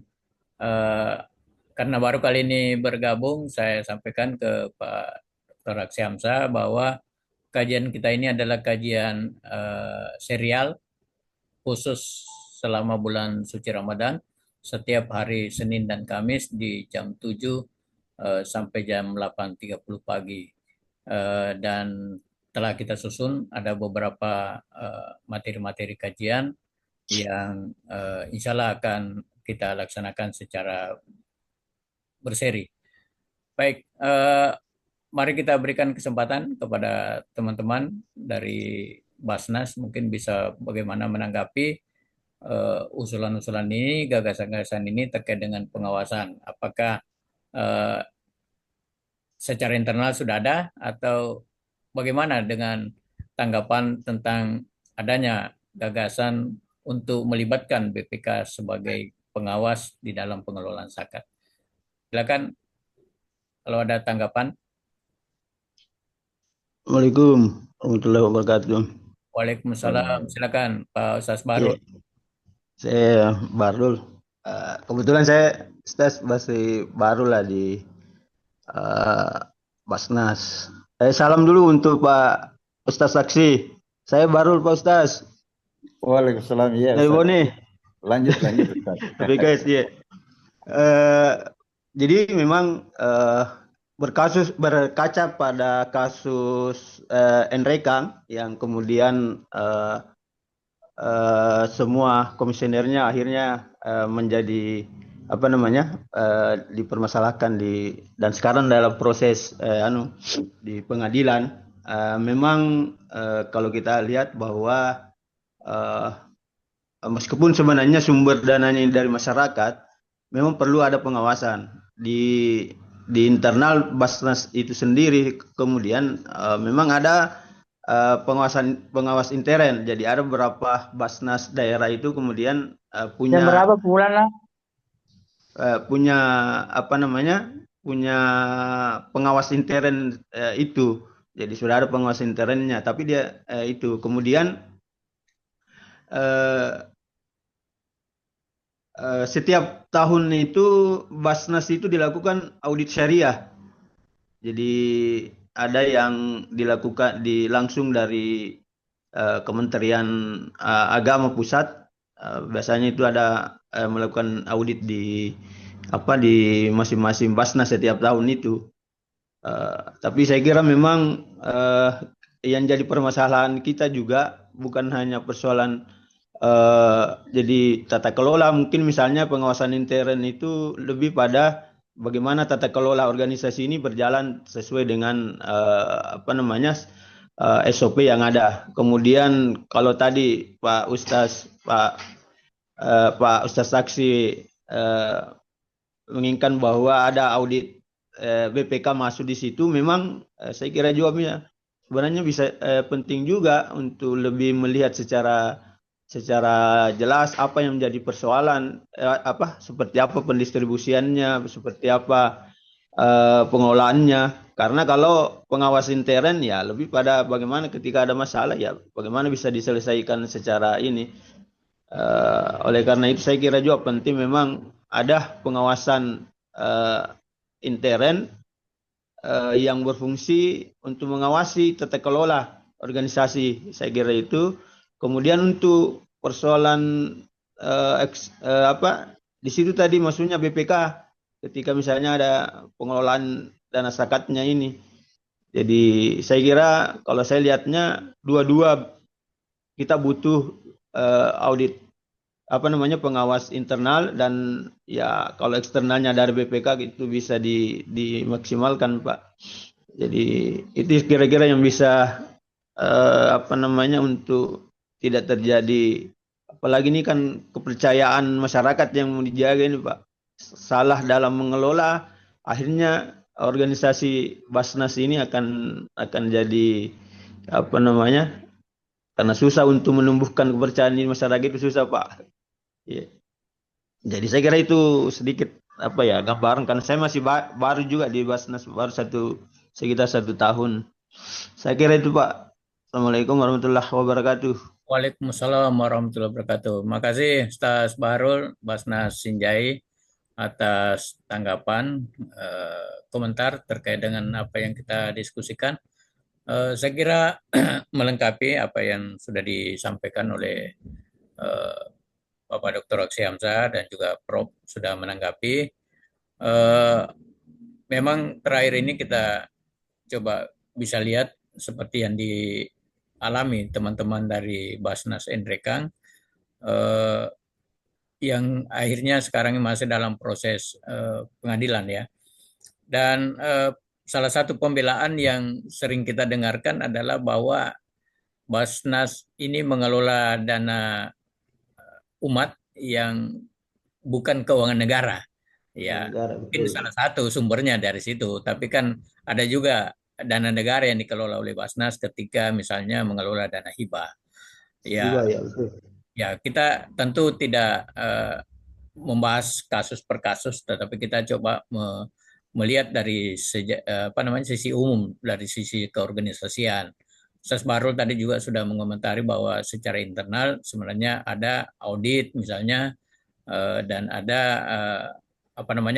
Speaker 1: eh, karena baru kali ini bergabung, saya sampaikan ke Pak Dr. Aksi Hamzah bahwa kajian kita ini adalah kajian serial khusus selama bulan suci Ramadan, setiap hari Senin dan Kamis di jam 7 sampai jam 8.30 pagi. Dan telah kita susun ada beberapa materi-materi kajian yang insya Allah akan kita laksanakan secara berseri. Baik, mari kita berikan kesempatan kepada teman-teman dari Basnas, mungkin bisa bagaimana menanggapi usulan-usulan ini, gagasan-gagasan ini terkait dengan pengawasan. Apakah uh, secara internal sudah ada, atau bagaimana dengan tanggapan tentang adanya gagasan untuk melibatkan BPK sebagai pengawas di dalam pengelolaan zakat? Silakan kalau ada tanggapan.
Speaker 5: Assalamualaikum warahmatullahi wabarakatuh.
Speaker 1: Waalaikumsalam. Silakan Pak Ustaz Barul.
Speaker 5: Saya Barul. Kebetulan saya masih baru lah di Basnas. Salam dulu untuk Pak Ustaz Saksi. Saya Barul Pak Ustaz.
Speaker 4: Waalaikumsalam. Ya,
Speaker 5: Dari Bone.
Speaker 4: Lanjut Ustaz.
Speaker 5: Tapi guys ya. Jadi memang berkaca pada kasus Enrekang yang kemudian semua komisionernya akhirnya menjadi dipermasalahkan dan sekarang dalam proses di pengadilan. Memang kalau kita lihat bahwa meskipun sebenarnya sumber dananya dari masyarakat, memang perlu ada pengawasan di internal Basnas itu sendiri. Kemudian memang ada pengawas intern. Jadi ada beberapa Basnas daerah itu kemudian punya
Speaker 6: berapa bulan lah?
Speaker 5: Punya punya pengawas intern itu. Jadi sudah ada pengawas internnya, tapi dia itu kemudian setiap tahun itu Basnas itu dilakukan audit syariah. Jadi ada yang dilakukan langsung dari Kementerian Agama Pusat. Biasanya itu ada melakukan audit di masing-masing Basnas setiap tahun itu. Tapi saya kira memang yang jadi permasalahan kita juga bukan hanya persoalan jadi tata kelola. Mungkin misalnya pengawasan intern itu lebih pada bagaimana tata kelola organisasi ini berjalan sesuai dengan SOP yang ada. Kemudian kalau tadi Pak Ustaz Saksi menginginkan bahwa ada audit BPK masuk di situ, memang saya kira jawabnya sebenarnya bisa penting juga untuk lebih melihat secara jelas apa yang menjadi persoalan, seperti apa pendistribusiannya, seperti apa pengelolaannya. Karena kalau pengawas intern ya lebih pada bagaimana ketika ada masalah ya bagaimana bisa diselesaikan secara ini. Oleh karena itu saya kira juga penting memang ada pengawasan intern yang berfungsi untuk mengawasi tata kelola organisasi. Saya kira itu. Kemudian untuk persoalan di situ tadi maksudnya BPK ketika misalnya ada pengelolaan dana zakatnya ini. Jadi saya kira kalau saya lihatnya dua-dua kita butuh audit pengawas internal dan ya kalau eksternalnya dari BPK itu bisa dimaksimalkan Pak. Jadi itu kira-kira yang bisa untuk tidak terjadi, apalagi ini kan kepercayaan masyarakat yang mau dijaga ini Pak. Salah dalam mengelola akhirnya organisasi Basnas ini akan jadi karena susah untuk menumbuhkan kepercayaan di masyarakat itu susah Pak. Ya. Jadi saya kira itu sedikit gambaran karena saya masih baru juga di Basnas baru sekitar 1 tahun. Saya kira itu Pak. Assalamualaikum warahmatullahi wabarakatuh.
Speaker 1: Waalaikumsalam warahmatullahi wabarakatuh. Makasih Ustaz Bahrul Basnas Sinjai atas tanggapan komentar terkait dengan apa yang kita diskusikan. Saya kira melengkapi apa yang sudah disampaikan oleh Bapak Dr. Oksi Hamzah dan juga Prof sudah menanggapi. Memang terakhir ini kita coba bisa lihat seperti yang dialami teman-teman dari Basnas Endrekang yang akhirnya sekarang masih dalam proses pengadilan ya. Dan salah satu pembelaan yang sering kita dengarkan adalah bahwa Basnas ini mengelola dana umat yang bukan keuangan negara. Ya, mungkin salah satu sumbernya dari situ. Tapi kan ada juga dana negara yang dikelola oleh Basnas ketika misalnya mengelola dana hibah. Ya, ya kita tentu tidak membahas kasus per kasus, tetapi kita coba melihat dari sisi umum, dari sisi keorganisasian. Ustaz Bahrul tadi juga sudah mengomentari bahwa secara internal sebenarnya ada audit misalnya dan ada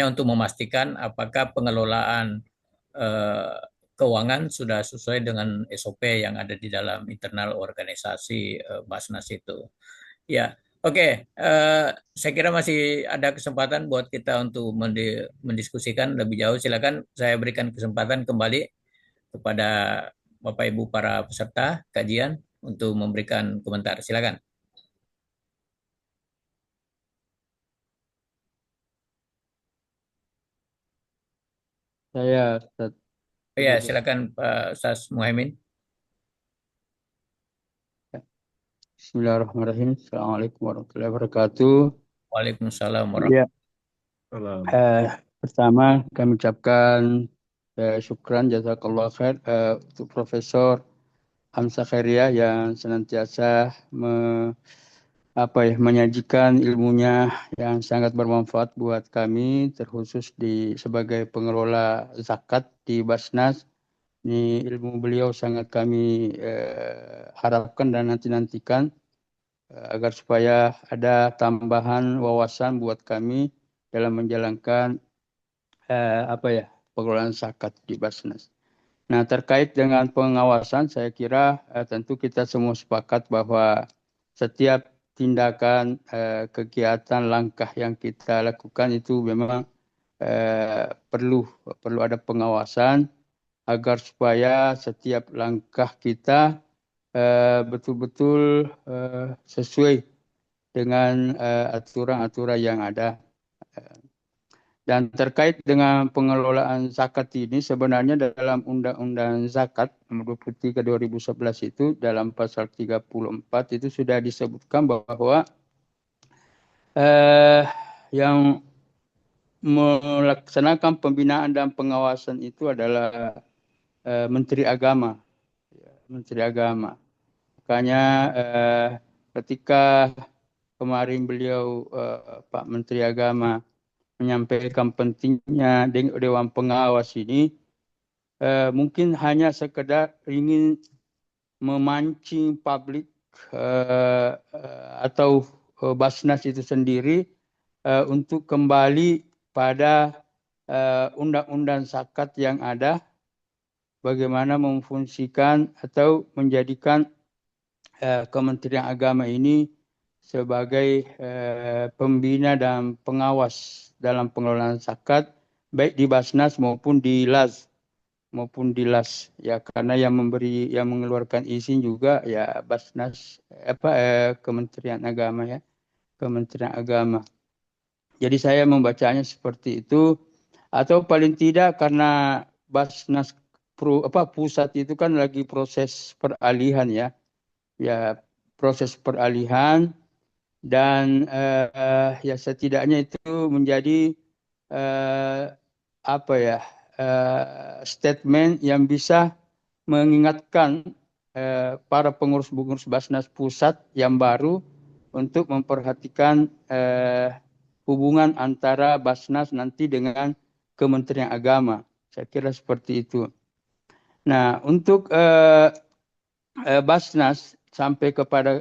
Speaker 1: untuk memastikan apakah pengelolaan keuangan sudah sesuai dengan SOP yang ada di dalam internal organisasi Basnas itu. Ya, oke. Saya kira masih ada kesempatan buat kita untuk mendiskusikan lebih jauh. Silakan saya berikan kesempatan kembali kepada Bapak Ibu para peserta kajian untuk memberikan komentar. Silakan.
Speaker 6: Saya Ustaz.
Speaker 1: Ya, silakan Pak Ustaz Muhaimin.
Speaker 6: Bismillahirrahmanirrahim. Assalamualaikum warahmatullahi wabarakatuh.
Speaker 1: Waalaikumsalam warahmatullahi
Speaker 6: wabarakatuh. Pertama kami ucapkan syukran jazakallah khair untuk Profesor Hamzah Khairiyah yang senantiasa menyajikan ilmunya yang sangat bermanfaat buat kami, terkhusus sebagai pengelola zakat di Basnas. Ini ilmu beliau sangat kami harapkan dan nantikan agar supaya ada tambahan wawasan buat kami dalam menjalankan pengelolaan zakat di Basnas. Nah, terkait dengan pengawasan, saya kira tentu kita semua sepakat bahwa setiap tindakan, kegiatan, langkah yang kita lakukan itu memang perlu ada pengawasan agar supaya setiap langkah kita betul-betul sesuai dengan aturan-aturan yang ada. Dan terkait dengan pengelolaan zakat ini, sebenarnya dalam Undang-Undang Zakat nomor 23 2011 itu dalam pasal 34 itu sudah disebutkan bahwa yang melaksanakan pembinaan dan pengawasan itu adalah Menteri Agama. Menteri Agama. Makanya ketika kemarin beliau Pak Menteri Agama menyampaikan pentingnya Dewan Pengawas ini, mungkin hanya sekedar ingin memancing publik atau Basnas itu sendiri untuk kembali pada undang-undang zakat yang ada, bagaimana memfungsikan atau menjadikan Kementerian Agama ini sebagai pembina dan pengawas dalam pengelolaan zakat, baik di Basnas maupun di LAS ya, karena yang mengeluarkan izin juga ya Basnas Kementerian Agama ya, Kementerian Agama. Jadi saya membacanya seperti itu, atau paling tidak karena Basnas pusat itu kan lagi proses peralihan ya proses peralihan, dan ya setidaknya itu menjadi statement yang bisa mengingatkan para pengurus-pengurus Basnas pusat yang baru untuk memperhatikan hubungan antara Basnas nanti dengan Kementerian Agama. Saya kira seperti itu. Nah, untuk Basnas sampai kepada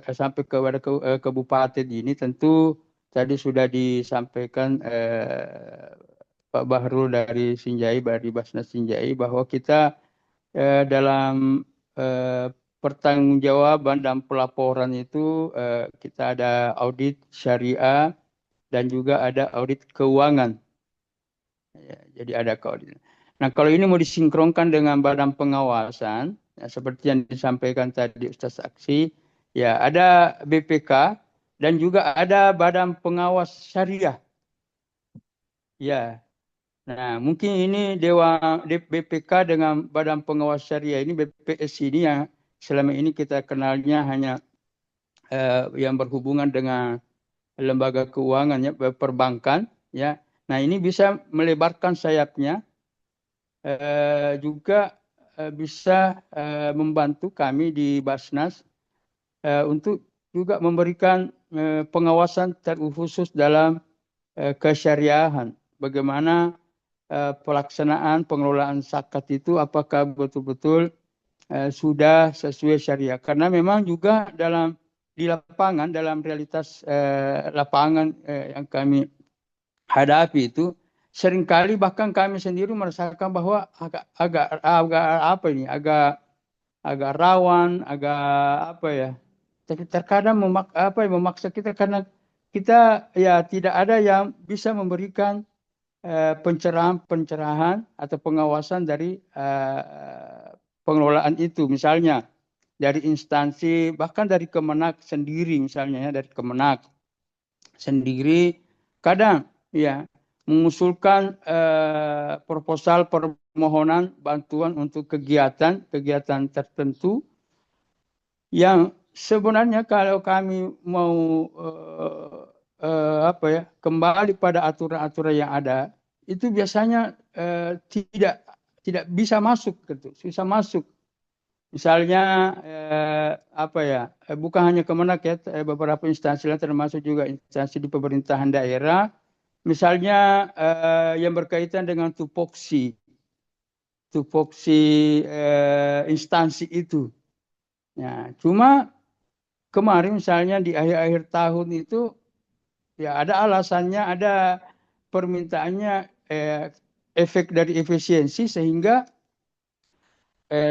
Speaker 6: kabupaten ini tentu tadi sudah disampaikan Pak Bahrul dari Sinjai, dari Basnas Sinjai, bahwa kita dalam pertanggungjawaban dan pelaporan itu kita ada audit syariah dan juga ada audit keuangan. Ya, jadi ada audit. Nah, kalau ini mau disinkronkan dengan badan pengawasan, ya, seperti yang disampaikan tadi Ustaz Aksi, ya ada BPK dan juga ada badan pengawas syariah. Ya, nah mungkin ini BPK dengan badan pengawas syariah ini, BPS ini yang selama ini kita kenalnya hanya yang berhubungan dengan lembaga keuangan ya, perbankan ya. Nah, ini bisa melebarkan sayapnya, juga bisa membantu kami di Basnas untuk juga memberikan pengawasan terkhusus dalam kesyariahan. Bagaimana pelaksanaan pengelolaan zakat itu, apakah betul-betul sudah sesuai syariah. Karena memang juga di lapangan, dalam realitas lapangan yang kami hadapi itu, seringkali bahkan kami sendiri merasakan bahwa agak rawan, tapi terkadang memaksa kita, karena kita ya tidak ada yang bisa memberikan pencerahan atau pengawasan dari pengelolaan itu, misalnya dari instansi, bahkan dari Kemenak sendiri, misalnya ya, dari Kemenak sendiri kadang ya mengusulkan proposal permohonan bantuan untuk kegiatan tertentu yang sebenarnya kalau kami mau kembali pada aturan-aturan yang ada, itu biasanya tidak bisa masuk gitu, susah masuk. Misalnya bukan hanya Kemenak ya, beberapa instansi lain termasuk juga instansi di pemerintahan daerah, misalnya yang berkaitan dengan tupoksi instansi itu. Ya, cuma kemarin misalnya di akhir-akhir tahun itu ya ada alasannya, ada permintaannya efek dari efisiensi sehingga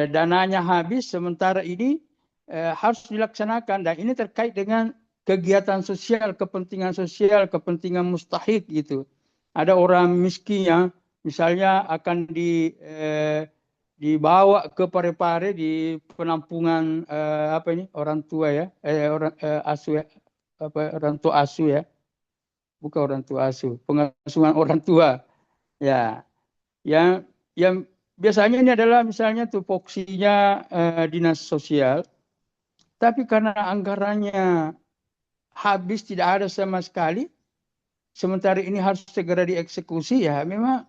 Speaker 6: dananya habis, sementara ini harus dilaksanakan, dan ini terkait dengan kegiatan sosial, kepentingan mustahik gitu. Ada orang miskin yang misalnya akan dibawa ke Parepare di penampungan orang tua ya, orang tua asuh ya, bukan orang tua asuh, pengasuhan orang tua ya, yang biasanya ini adalah misalnya tupoksinya dinas sosial, tapi karena anggarannya habis, tidak ada sama sekali, sementara ini harus segera dieksekusi, ya memang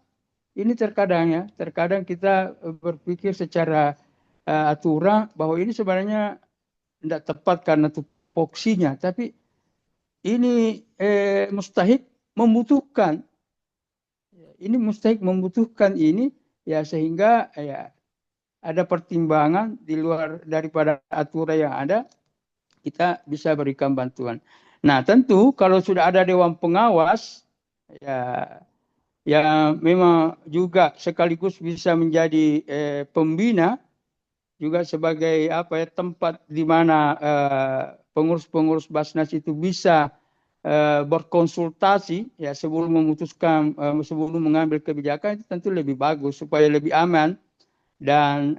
Speaker 6: ini terkadang kita berpikir secara aturan bahwa ini sebenarnya tidak tepat karena tupoksinya, tapi ini mustahik membutuhkan ini ya, sehingga ya ada pertimbangan di luar daripada aturan yang ada, kita bisa berikan bantuan. Nah, tentu kalau sudah ada dewan pengawas, ya memang juga sekaligus bisa menjadi pembina, juga sebagai tempat di mana pengurus-pengurus Basnas itu bisa berkonsultasi ya sebelum memutuskan, sebelum mengambil kebijakan, itu tentu lebih bagus supaya lebih aman, dan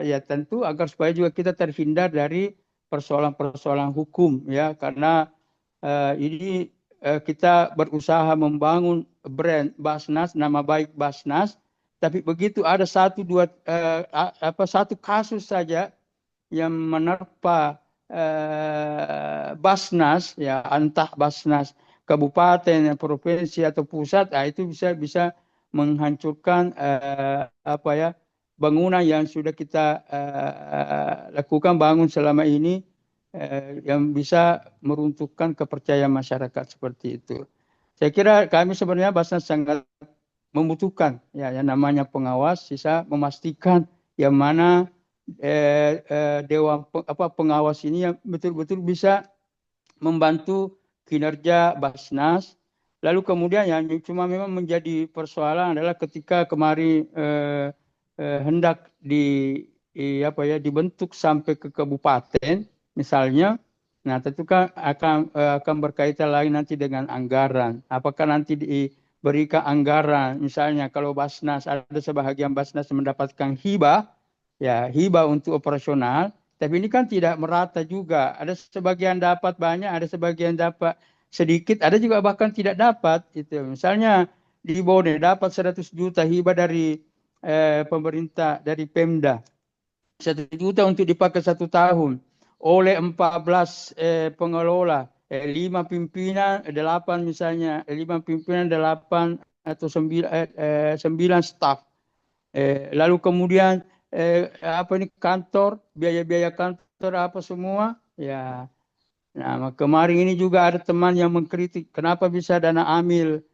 Speaker 6: ya tentu agar supaya juga kita terhindar dari persoalan-persoalan hukum ya, karena ini kita berusaha membangun brand Basnas, nama baik Basnas, tapi begitu ada satu kasus saja yang menerpa Basnas ya, entah Basnas kabupaten, provinsi atau pusat, itu bisa menghancurkan bangunan yang sudah kita lakukan bangun selama ini, yang bisa meruntuhkan kepercayaan masyarakat seperti itu. Saya kira kami sebenarnya Basnas sangat membutuhkan ya yang namanya pengawas, bisa memastikan yang mana dewan pengawas ini yang betul-betul bisa membantu kinerja Basnas. Lalu kemudian yang cuma memang menjadi persoalan adalah ketika kemarin hendak dibentuk sampai ke kabupaten misalnya. Nah, tentu kan akan berkaitan lagi nanti dengan anggaran. Apakah nanti diberikan anggaran, misalnya kalau Basnas, ada sebahagian Basnas mendapatkan hibah, ya hibah untuk operasional, tapi ini kan tidak merata juga. Ada sebagian dapat banyak, ada sebagian dapat sedikit, ada juga bahkan tidak dapat. Itu misalnya di Bone dapat 100 juta hibah dari pemerintah, dari Pemda, 1 juta untuk dipakai 1 tahun oleh 14 pengelola, 5 pimpinan, 8 misalnya, 5 pimpinan, 8 atau 9 staf. Lalu kemudian kantor, biaya-biaya kantor apa semua ya. Nah, kemarin ini juga ada teman yang mengkritik kenapa bisa dana amil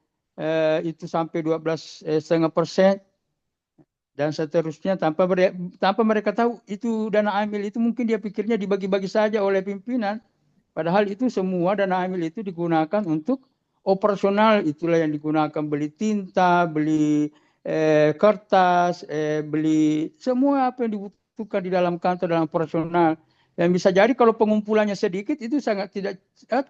Speaker 6: itu sampai 12,5% dan seterusnya, tanpa mereka tahu itu dana amil itu mungkin dia pikirnya dibagi-bagi saja oleh pimpinan, padahal itu semua dana amil itu digunakan untuk operasional. Itulah yang digunakan beli tinta, beli kertas, beli semua apa yang dibutuhkan di dalam kantor, dalam operasional. Yang bisa jadi kalau pengumpulannya sedikit itu sangat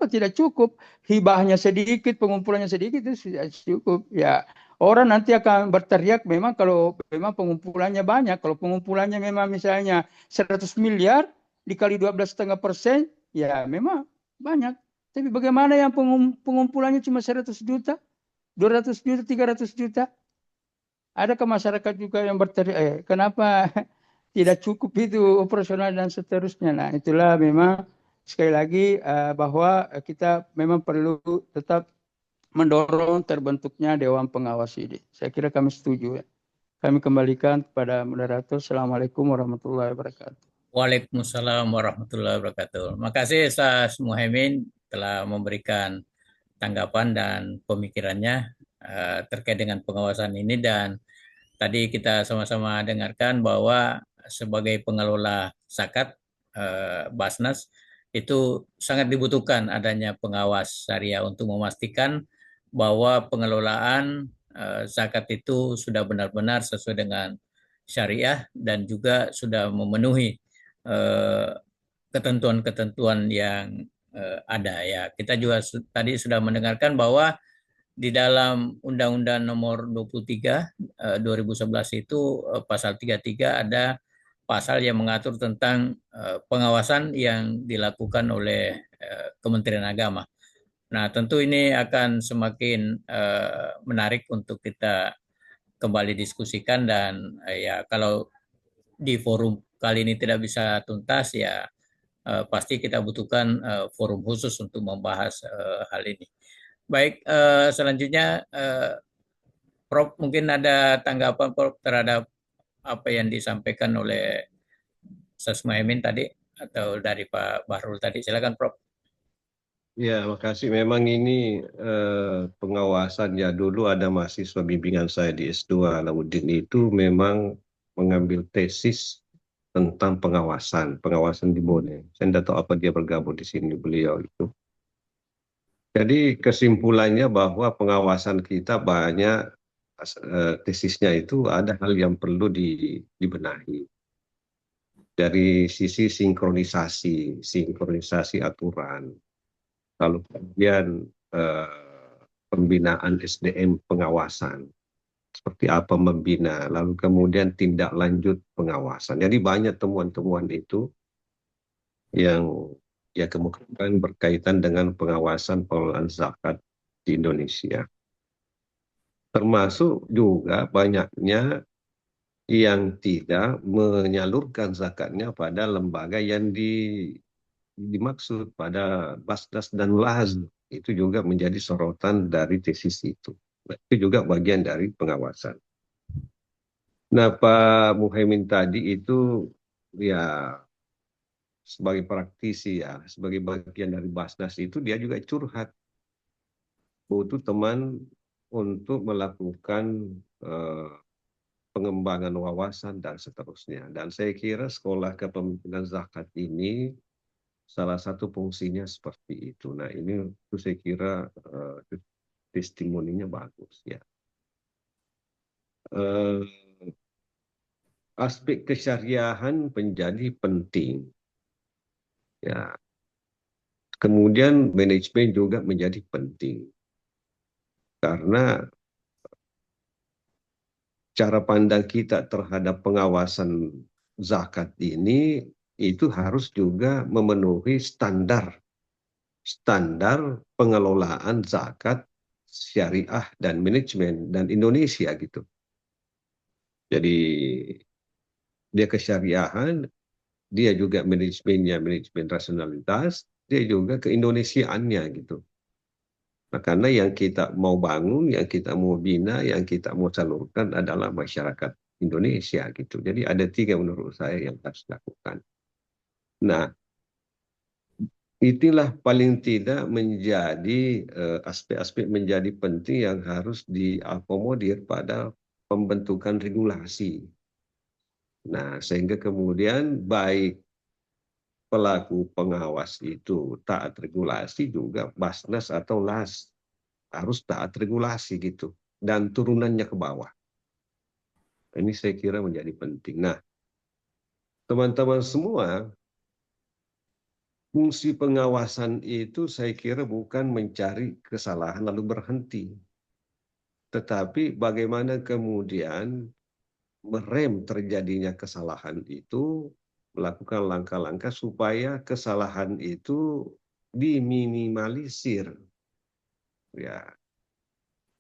Speaker 6: tidak cukup, hibahnya sedikit, pengumpulannya sedikit itu tidak cukup ya. Orang nanti akan berteriak memang kalau memang pengumpulannya banyak. Kalau pengumpulannya memang misalnya 100 miliar dikali 12,5%, ya memang banyak. Tapi bagaimana yang pengumpulannya cuma 100 juta, 200 juta, 300 juta? Adakah masyarakat juga yang berteriak, kenapa tidak cukup itu operasional dan seterusnya? Nah, itulah memang sekali lagi bahwa kita memang perlu tetap mendorong terbentuknya Dewan Pengawas ini. Saya kira kami setuju ya. Kami kembalikan kepada moderator. Assalamualaikum warahmatullahi wabarakatuh.
Speaker 1: Waalaikumsalam warahmatullahi wabarakatuh. Makasih Ustaz Muhaimin telah memberikan tanggapan dan pemikirannya terkait dengan pengawasan ini, dan tadi kita sama-sama dengarkan bahwa sebagai pengelola zakat Basnas itu sangat dibutuhkan adanya pengawas syariah untuk memastikan bahwa pengelolaan zakat itu sudah benar-benar sesuai dengan syariah dan juga sudah memenuhi ketentuan-ketentuan yang ada ya. Kita juga tadi sudah mendengarkan bahwa di dalam Undang-Undang Nomor 23 2011 itu pasal 33 ada pasal yang mengatur tentang pengawasan yang dilakukan oleh Kementerian Agama. Nah, tentu ini akan semakin menarik untuk kita kembali diskusikan, dan ya kalau di forum kali ini tidak bisa tuntas ya pasti kita butuhkan forum khusus untuk membahas hal ini. Baik, selanjutnya Prof mungkin ada tanggapan Prof terhadap apa yang disampaikan oleh Ustaz Muhaimin tadi atau dari Pak Bahrul tadi. Silakan Prof.
Speaker 2: Ya, makasih. Memang ini pengawasan ya, dulu ada mahasiswa bimbingan saya di S2 Alauddin itu memang mengambil tesis tentang pengawasan di Bone. Saya tidak tahu apa dia bergabung di sini beliau itu. Jadi kesimpulannya bahwa pengawasan kita banyak tesisnya itu ada hal yang perlu dibenahi. Dari sisi sinkronisasi aturan, lalu kemudian pembinaan SDM pengawasan, seperti apa membina, lalu kemudian tindak lanjut pengawasan. Jadi banyak temuan-temuan itu yang ya kemungkinan berkaitan dengan pengawasan pengelolaan zakat di Indonesia. Termasuk juga banyaknya yang tidak menyalurkan zakatnya pada lembaga yang dimaksud pada Basnas dan Laz. Itu juga menjadi sorotan dari tesis itu. Itu juga bagian dari pengawasan. Nah, Pak Muhaimin tadi itu ya sebagai praktisi ya, sebagai bagian dari Basnas itu dia juga curhat. Butuh teman untuk melakukan pengembangan wawasan dan seterusnya. Dan saya kira sekolah kepemimpinan zakat ini salah satu fungsinya seperti itu. Nah ini saya kira testimoninya bagus ya. Aspek kesyariahan menjadi penting. Ya. Kemudian manajemen juga menjadi penting. Karena cara pandang kita terhadap pengawasan zakat ini itu harus juga memenuhi standar pengelolaan zakat syariah dan manajemen dan Indonesia gitu. Jadi dia kesyariahan, dia juga manajemennya manajemen rasionalitas, dia juga keindonesiaannya gitu. Nah, karena yang kita mau bangun, yang kita mau bina, yang kita mau salurkan adalah masyarakat Indonesia gitu. Jadi ada 3 menurut saya yang harus dilakukan. Nah, itulah paling tidak menjadi aspek-aspek menjadi penting yang harus diakomodir pada pembentukan regulasi. Nah, sehingga kemudian baik pelaku pengawas itu taat regulasi juga Basnas atau LAS harus taat regulasi gitu dan turunannya ke bawah. Ini saya kira menjadi penting. Nah, teman-teman semua, fungsi pengawasan itu saya kira bukan mencari kesalahan lalu berhenti. Tetapi bagaimana kemudian merem terjadinya kesalahan itu, melakukan langkah-langkah supaya kesalahan itu diminimalisir ya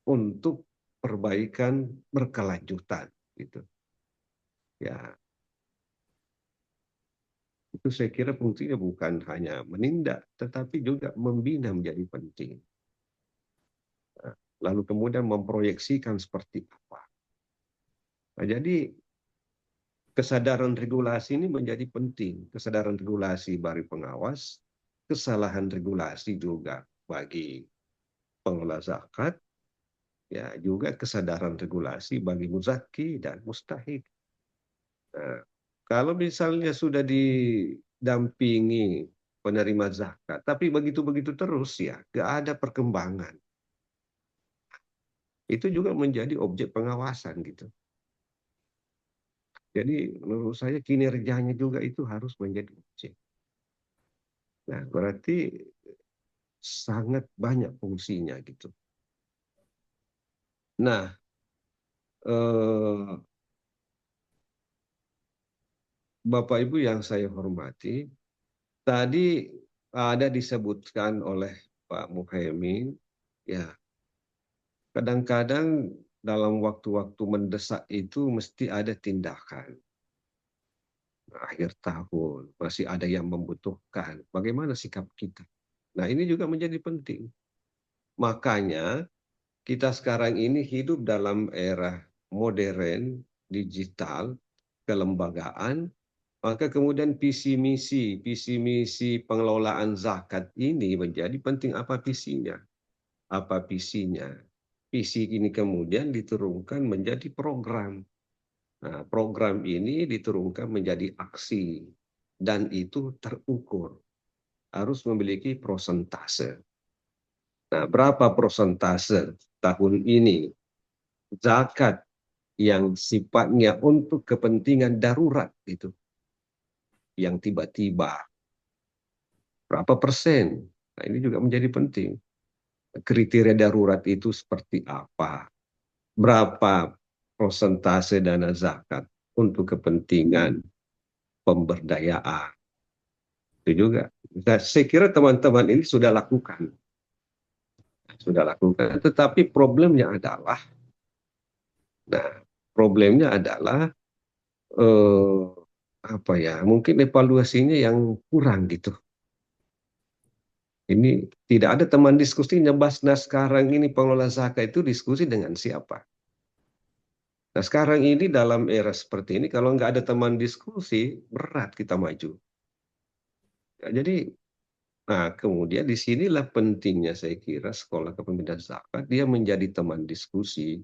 Speaker 2: untuk perbaikan berkelanjutan gitu. Ya, itu saya kira fungsinya bukan hanya menindak, tetapi juga membina menjadi penting. Lalu kemudian memproyeksikan seperti apa. Nah, jadi kesadaran regulasi ini menjadi penting. Kesadaran regulasi bagi pengawas, kesalahan regulasi juga bagi pengelola zakat, ya juga kesadaran regulasi bagi muzaki dan mustahik. Nah, kalau misalnya sudah didampingi penerima zakat, tapi begitu-begitu terus ya, nggak ada perkembangan. Itu juga menjadi objek pengawasan gitu. Jadi menurut saya kinerjanya juga itu harus menjadi objek. Nah, berarti sangat banyak fungsinya gitu. Nah, Bapak Ibu yang saya hormati, tadi ada disebutkan oleh Pak Muhaimin, ya kadang-kadang dalam waktu-waktu mendesak itu mesti ada tindakan. Akhir tahun masih ada yang membutuhkan. Bagaimana sikap kita? Nah, ini juga menjadi penting. Makanya kita sekarang ini hidup dalam era modern, digital, kelembagaan, maka kemudian visi misi pengelolaan zakat ini menjadi penting. Apa visinya? Apa visinya? Visi ini kemudian diturunkan menjadi program. Nah, program ini diturunkan menjadi aksi dan itu terukur, harus memiliki prosentase. Nah, berapa prosentase tahun ini zakat yang sifatnya untuk kepentingan darurat itu, yang tiba-tiba, berapa persen? Nah, ini juga menjadi penting. Kriteria darurat itu seperti apa? Berapa prosentase dana zakat untuk kepentingan pemberdayaan? Itu juga. Nah, saya kira teman-teman ini sudah lakukan. Tetapi nah, problemnya adalah eh, apa ya? Mungkin evaluasinya yang kurang gitu. Ini tidak ada teman diskusinya. Basnas sekarang ini pengelola zakat itu diskusi dengan siapa? Nah, sekarang ini dalam era seperti ini, kalau nggak ada teman diskusi, berat kita maju. Ya, jadi, nah kemudian disinilah pentingnya saya kira sekolah kepemimpinan zakat, dia menjadi teman diskusi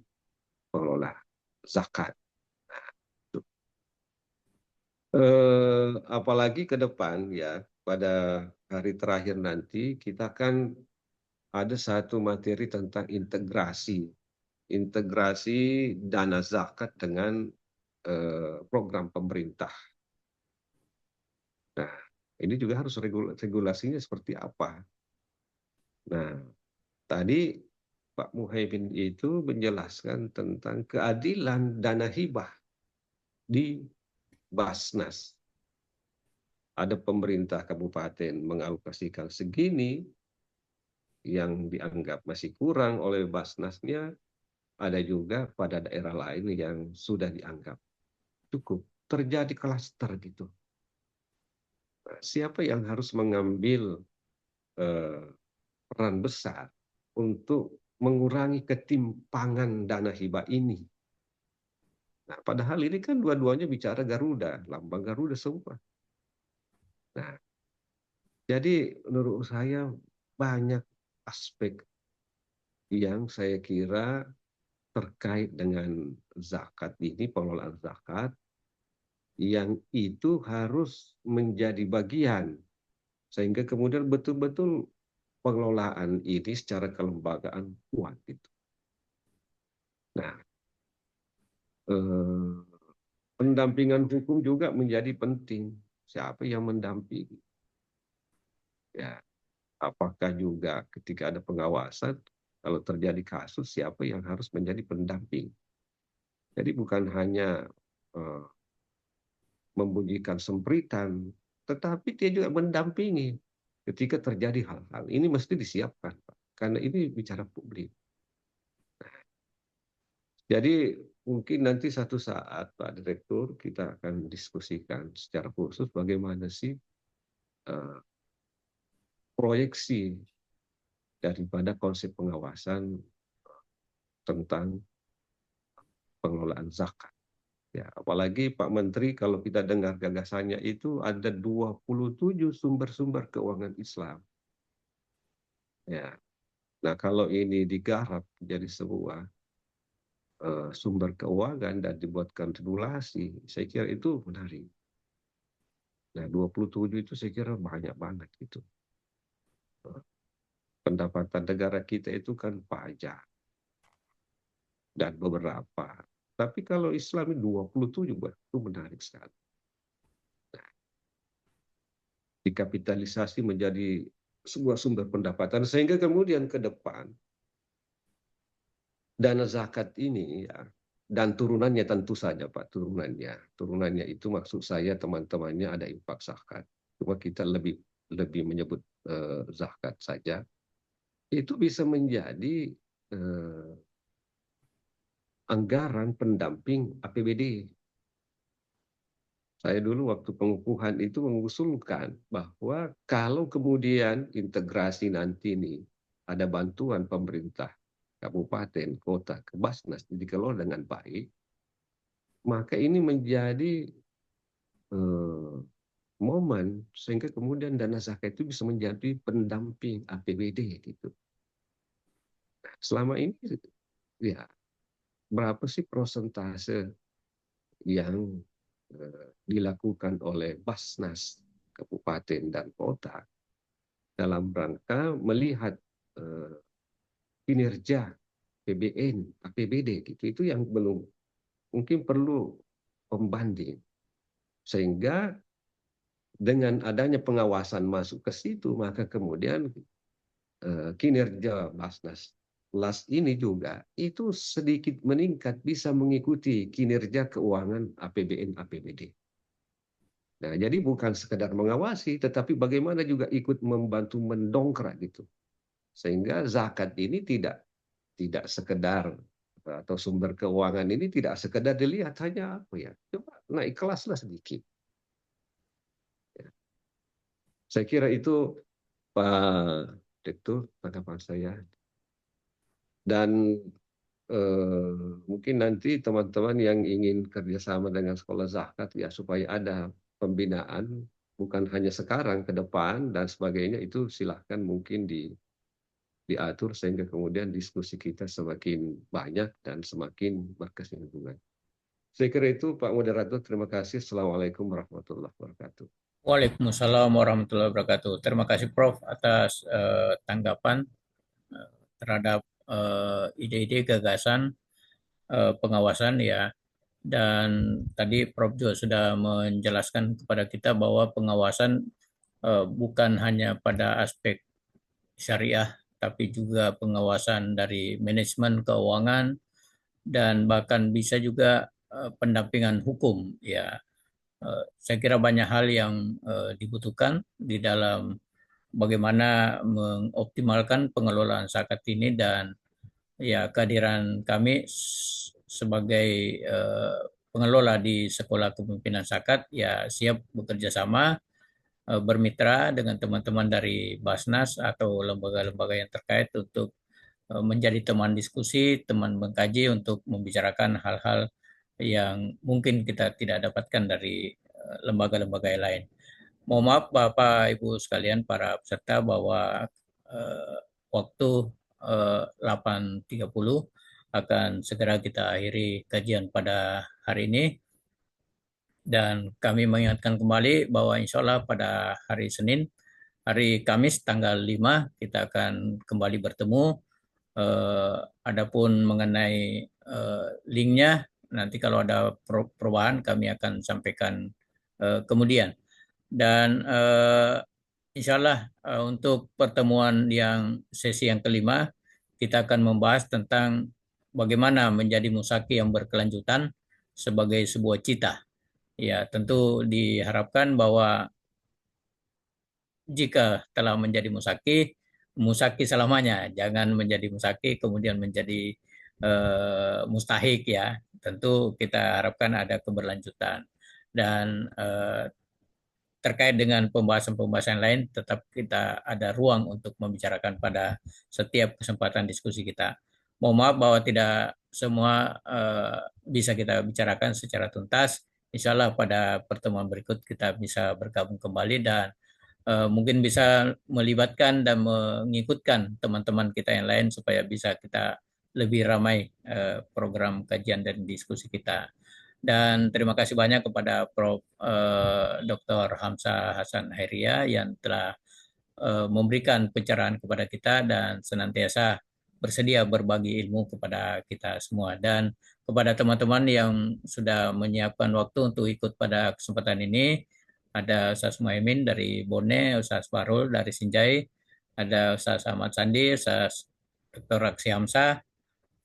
Speaker 2: pengelola zakat. Apalagi ke depan ya, pada hari terakhir nanti kita akan ada satu materi tentang integrasi dana zakat dengan program pemerintah. Nah, ini juga harus regulasinya seperti apa. Nah, tadi Pak Muhaimin itu menjelaskan tentang keadilan dana hibah di Basnas. Ada pemerintah kabupaten mengalokasikan segini, yang dianggap masih kurang oleh Basnasnya, ada juga pada daerah lain yang sudah dianggap cukup. Terjadi klaster gitu. Nah, siapa yang harus mengambil peran besar untuk mengurangi ketimpangan dana hibah ini? Nah, padahal ini kan dua-duanya bicara Garuda, lambang Garuda semua. Nah, jadi menurut saya banyak aspek yang saya kira terkait dengan zakat ini, pengelolaan zakat, yang itu harus menjadi bagian sehingga kemudian betul-betul pengelolaan ini secara kelembagaan kuat gitu. Nah, pendampingan hukum juga menjadi penting. Siapa yang mendampingi? Ya, apakah juga ketika ada pengawasan, kalau terjadi kasus, siapa yang harus menjadi pendamping? Jadi bukan hanya membunyikan sempritan, tetapi dia juga mendampingi ketika terjadi hal-hal. Ini mesti disiapkan, Pak, karena ini bicara publik. Jadi mungkin nanti satu saat, Pak Direktur, kita akan diskusikan secara khusus bagaimana sih proyeksi daripada konsep pengawasan tentang pengelolaan zakat. Ya, apalagi Pak Menteri kalau kita dengar gagasannya itu ada 27 sumber-sumber keuangan Islam. Ya. Nah, kalau ini digarap jadi sebuah sumber keuangan dan dibuatkan regulasi, saya kira itu menarik. Nah, 27 itu saya kira banyak banget gitu. Pendapatan negara kita itu kan pajak dan beberapa. Tapi kalau Islam 27, itu menarik sekali. Dikapitalisasi menjadi sebuah sumber pendapatan sehingga kemudian ke depan dana zakat ini ya, dan turunannya tentu saja Pak, turunannya itu maksud saya teman-temannya ada infak zakat, cuma kita lebih menyebut zakat saja, itu bisa menjadi anggaran pendamping APBD. Saya dulu waktu pengukuhan itu mengusulkan bahwa kalau kemudian integrasi nanti ini ada bantuan pemerintah kabupaten, kota, ke Basnas dikelola dengan baik, maka ini menjadi momen sehingga kemudian dana zakat itu bisa menjadi pendamping APBD gitu. Selama ini ya berapa sih prosentase yang dilakukan oleh Basnas Kabupaten dan Kota dalam rangka melihat kinerja PBN, APBD gitu, itu yang belum mungkin perlu pembanding, sehingga dengan adanya pengawasan masuk ke situ, maka kemudian kinerja Basnas LAS ini juga itu sedikit meningkat, bisa mengikuti kinerja keuangan APBN APBD. Nah, jadi bukan sekedar mengawasi, tetapi bagaimana juga ikut membantu mendongkrak gitu, sehingga zakat ini tidak sekedar, atau sumber keuangan ini tidak sekedar dilihat hanya apa ya, coba naik kelaslah sedikit. Ya. Saya kira itu Pak Direktur tanggapan saya. Dan mungkin nanti teman-teman yang ingin kerjasama dengan sekolah zakat ya, supaya ada pembinaan bukan hanya sekarang, ke depan dan sebagainya, itu silahkan mungkin diatur sehingga kemudian diskusi kita semakin banyak dan semakin berkesinambungan. Saya kira itu Pak Moderator, terima kasih. Assalamualaikum warahmatullahi wabarakatuh.
Speaker 1: Waalaikumsalam warahmatullahi wabarakatuh. Terima kasih Prof atas tanggapan terhadap ide-ide gagasan pengawasan ya. Dan tadi Prof juga sudah menjelaskan kepada kita bahwa pengawasan bukan hanya pada aspek syariah, tapi juga pengawasan dari manajemen keuangan dan bahkan bisa juga pendampingan hukum ya. Saya kira banyak hal yang dibutuhkan di dalam bagaimana mengoptimalkan pengelolaan zakat ini, dan ya kehadiran kami sebagai pengelola di Sekolah Kepemimpinan Zakat ya siap bekerja sama, bermitra dengan teman-teman dari Basnas atau lembaga-lembaga yang terkait untuk menjadi teman diskusi, teman mengkaji untuk membicarakan hal-hal yang mungkin kita tidak dapatkan dari lembaga-lembaga yang lain. Mohon maaf Bapak Ibu sekalian para peserta bahwa waktu 8.30 akan segera kita akhiri kajian pada hari ini. Dan kami mengingatkan kembali bahwa insya Allah pada hari Senin, hari Kamis tanggal 5 kita akan kembali bertemu. Adapun mengenai linknya, nanti kalau ada perubahan kami akan sampaikan kemudian. Dan insya Allah untuk pertemuan yang sesi yang kelima, kita akan membahas tentang bagaimana menjadi musaki yang berkelanjutan sebagai sebuah cita. Ya, tentu diharapkan bahwa jika telah menjadi musaki, musaki selamanya. Jangan menjadi musaki kemudian menjadi mustahik ya. Tentu kita harapkan ada keberlanjutan. Dan terkait dengan pembahasan-pembahasan lain, tetap kita ada ruang untuk membicarakan pada setiap kesempatan diskusi kita. Mohon maaf bahwa tidak semua bisa kita bicarakan secara tuntas. Insya Allah pada pertemuan berikut kita bisa bergabung kembali dan mungkin bisa melibatkan dan mengikutkan teman-teman kita yang lain supaya bisa kita lebih ramai program kajian dan diskusi kita. Dan terima kasih banyak kepada Prof. Dr. Hamzah Hasan Heria yang telah memberikan pencerahan kepada kita dan senantiasa bersedia berbagi ilmu kepada kita semua. Dan kepada teman-teman yang sudah menyiapkan waktu untuk ikut pada kesempatan ini, ada Ustaz Muhaimin dari Bone, Ustaz Farul dari Sinjai, ada Ustaz Ahmad Sandi, Ustaz Dr. Raksi Hamzah,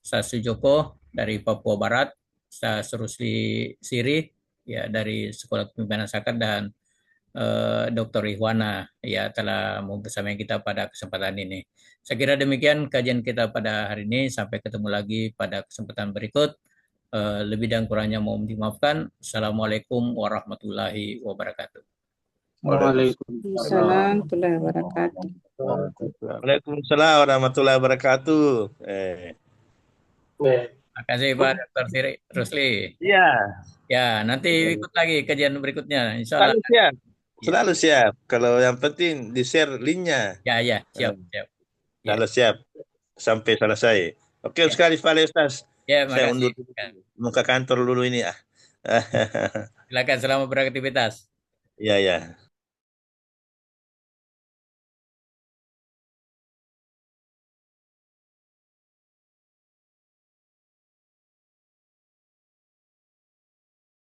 Speaker 1: Ustaz Sujoko dari Papua Barat, Ustaz Rusli Siri ya dari Sekolah Kepemimpinan Zakat, dan Dr. Ihwana ya telah mau bersama kita pada kesempatan ini. Saya kira demikian kajian kita pada hari ini. Sampai ketemu lagi pada kesempatan berikut. Lebih dan kurangnya mohon dimaafkan. Assalamualaikum warahmatullahi wabarakatuh.
Speaker 3: Waalaikumsalam warahmatullahi wabarakatuh.
Speaker 7: Waalaikumsalam warahmatullahi wabarakatuh.
Speaker 1: Terima kasih Pak Dr. Rusli.
Speaker 7: Iya.
Speaker 1: Ya, nanti ikut lagi kajian berikutnya. Insya Allah.
Speaker 7: Selalu siap. Selalu siap. Kalau yang penting di-share linknya.
Speaker 1: Ya, siap.
Speaker 7: Selalu siap sampai selesai. Oke, sekali Pak Ustaz.
Speaker 1: Ya,
Speaker 7: saya
Speaker 1: makasih.
Speaker 7: undur muka kantor dulu ini.
Speaker 1: Silakan, selamat beraktivitas.
Speaker 7: Iya, ya.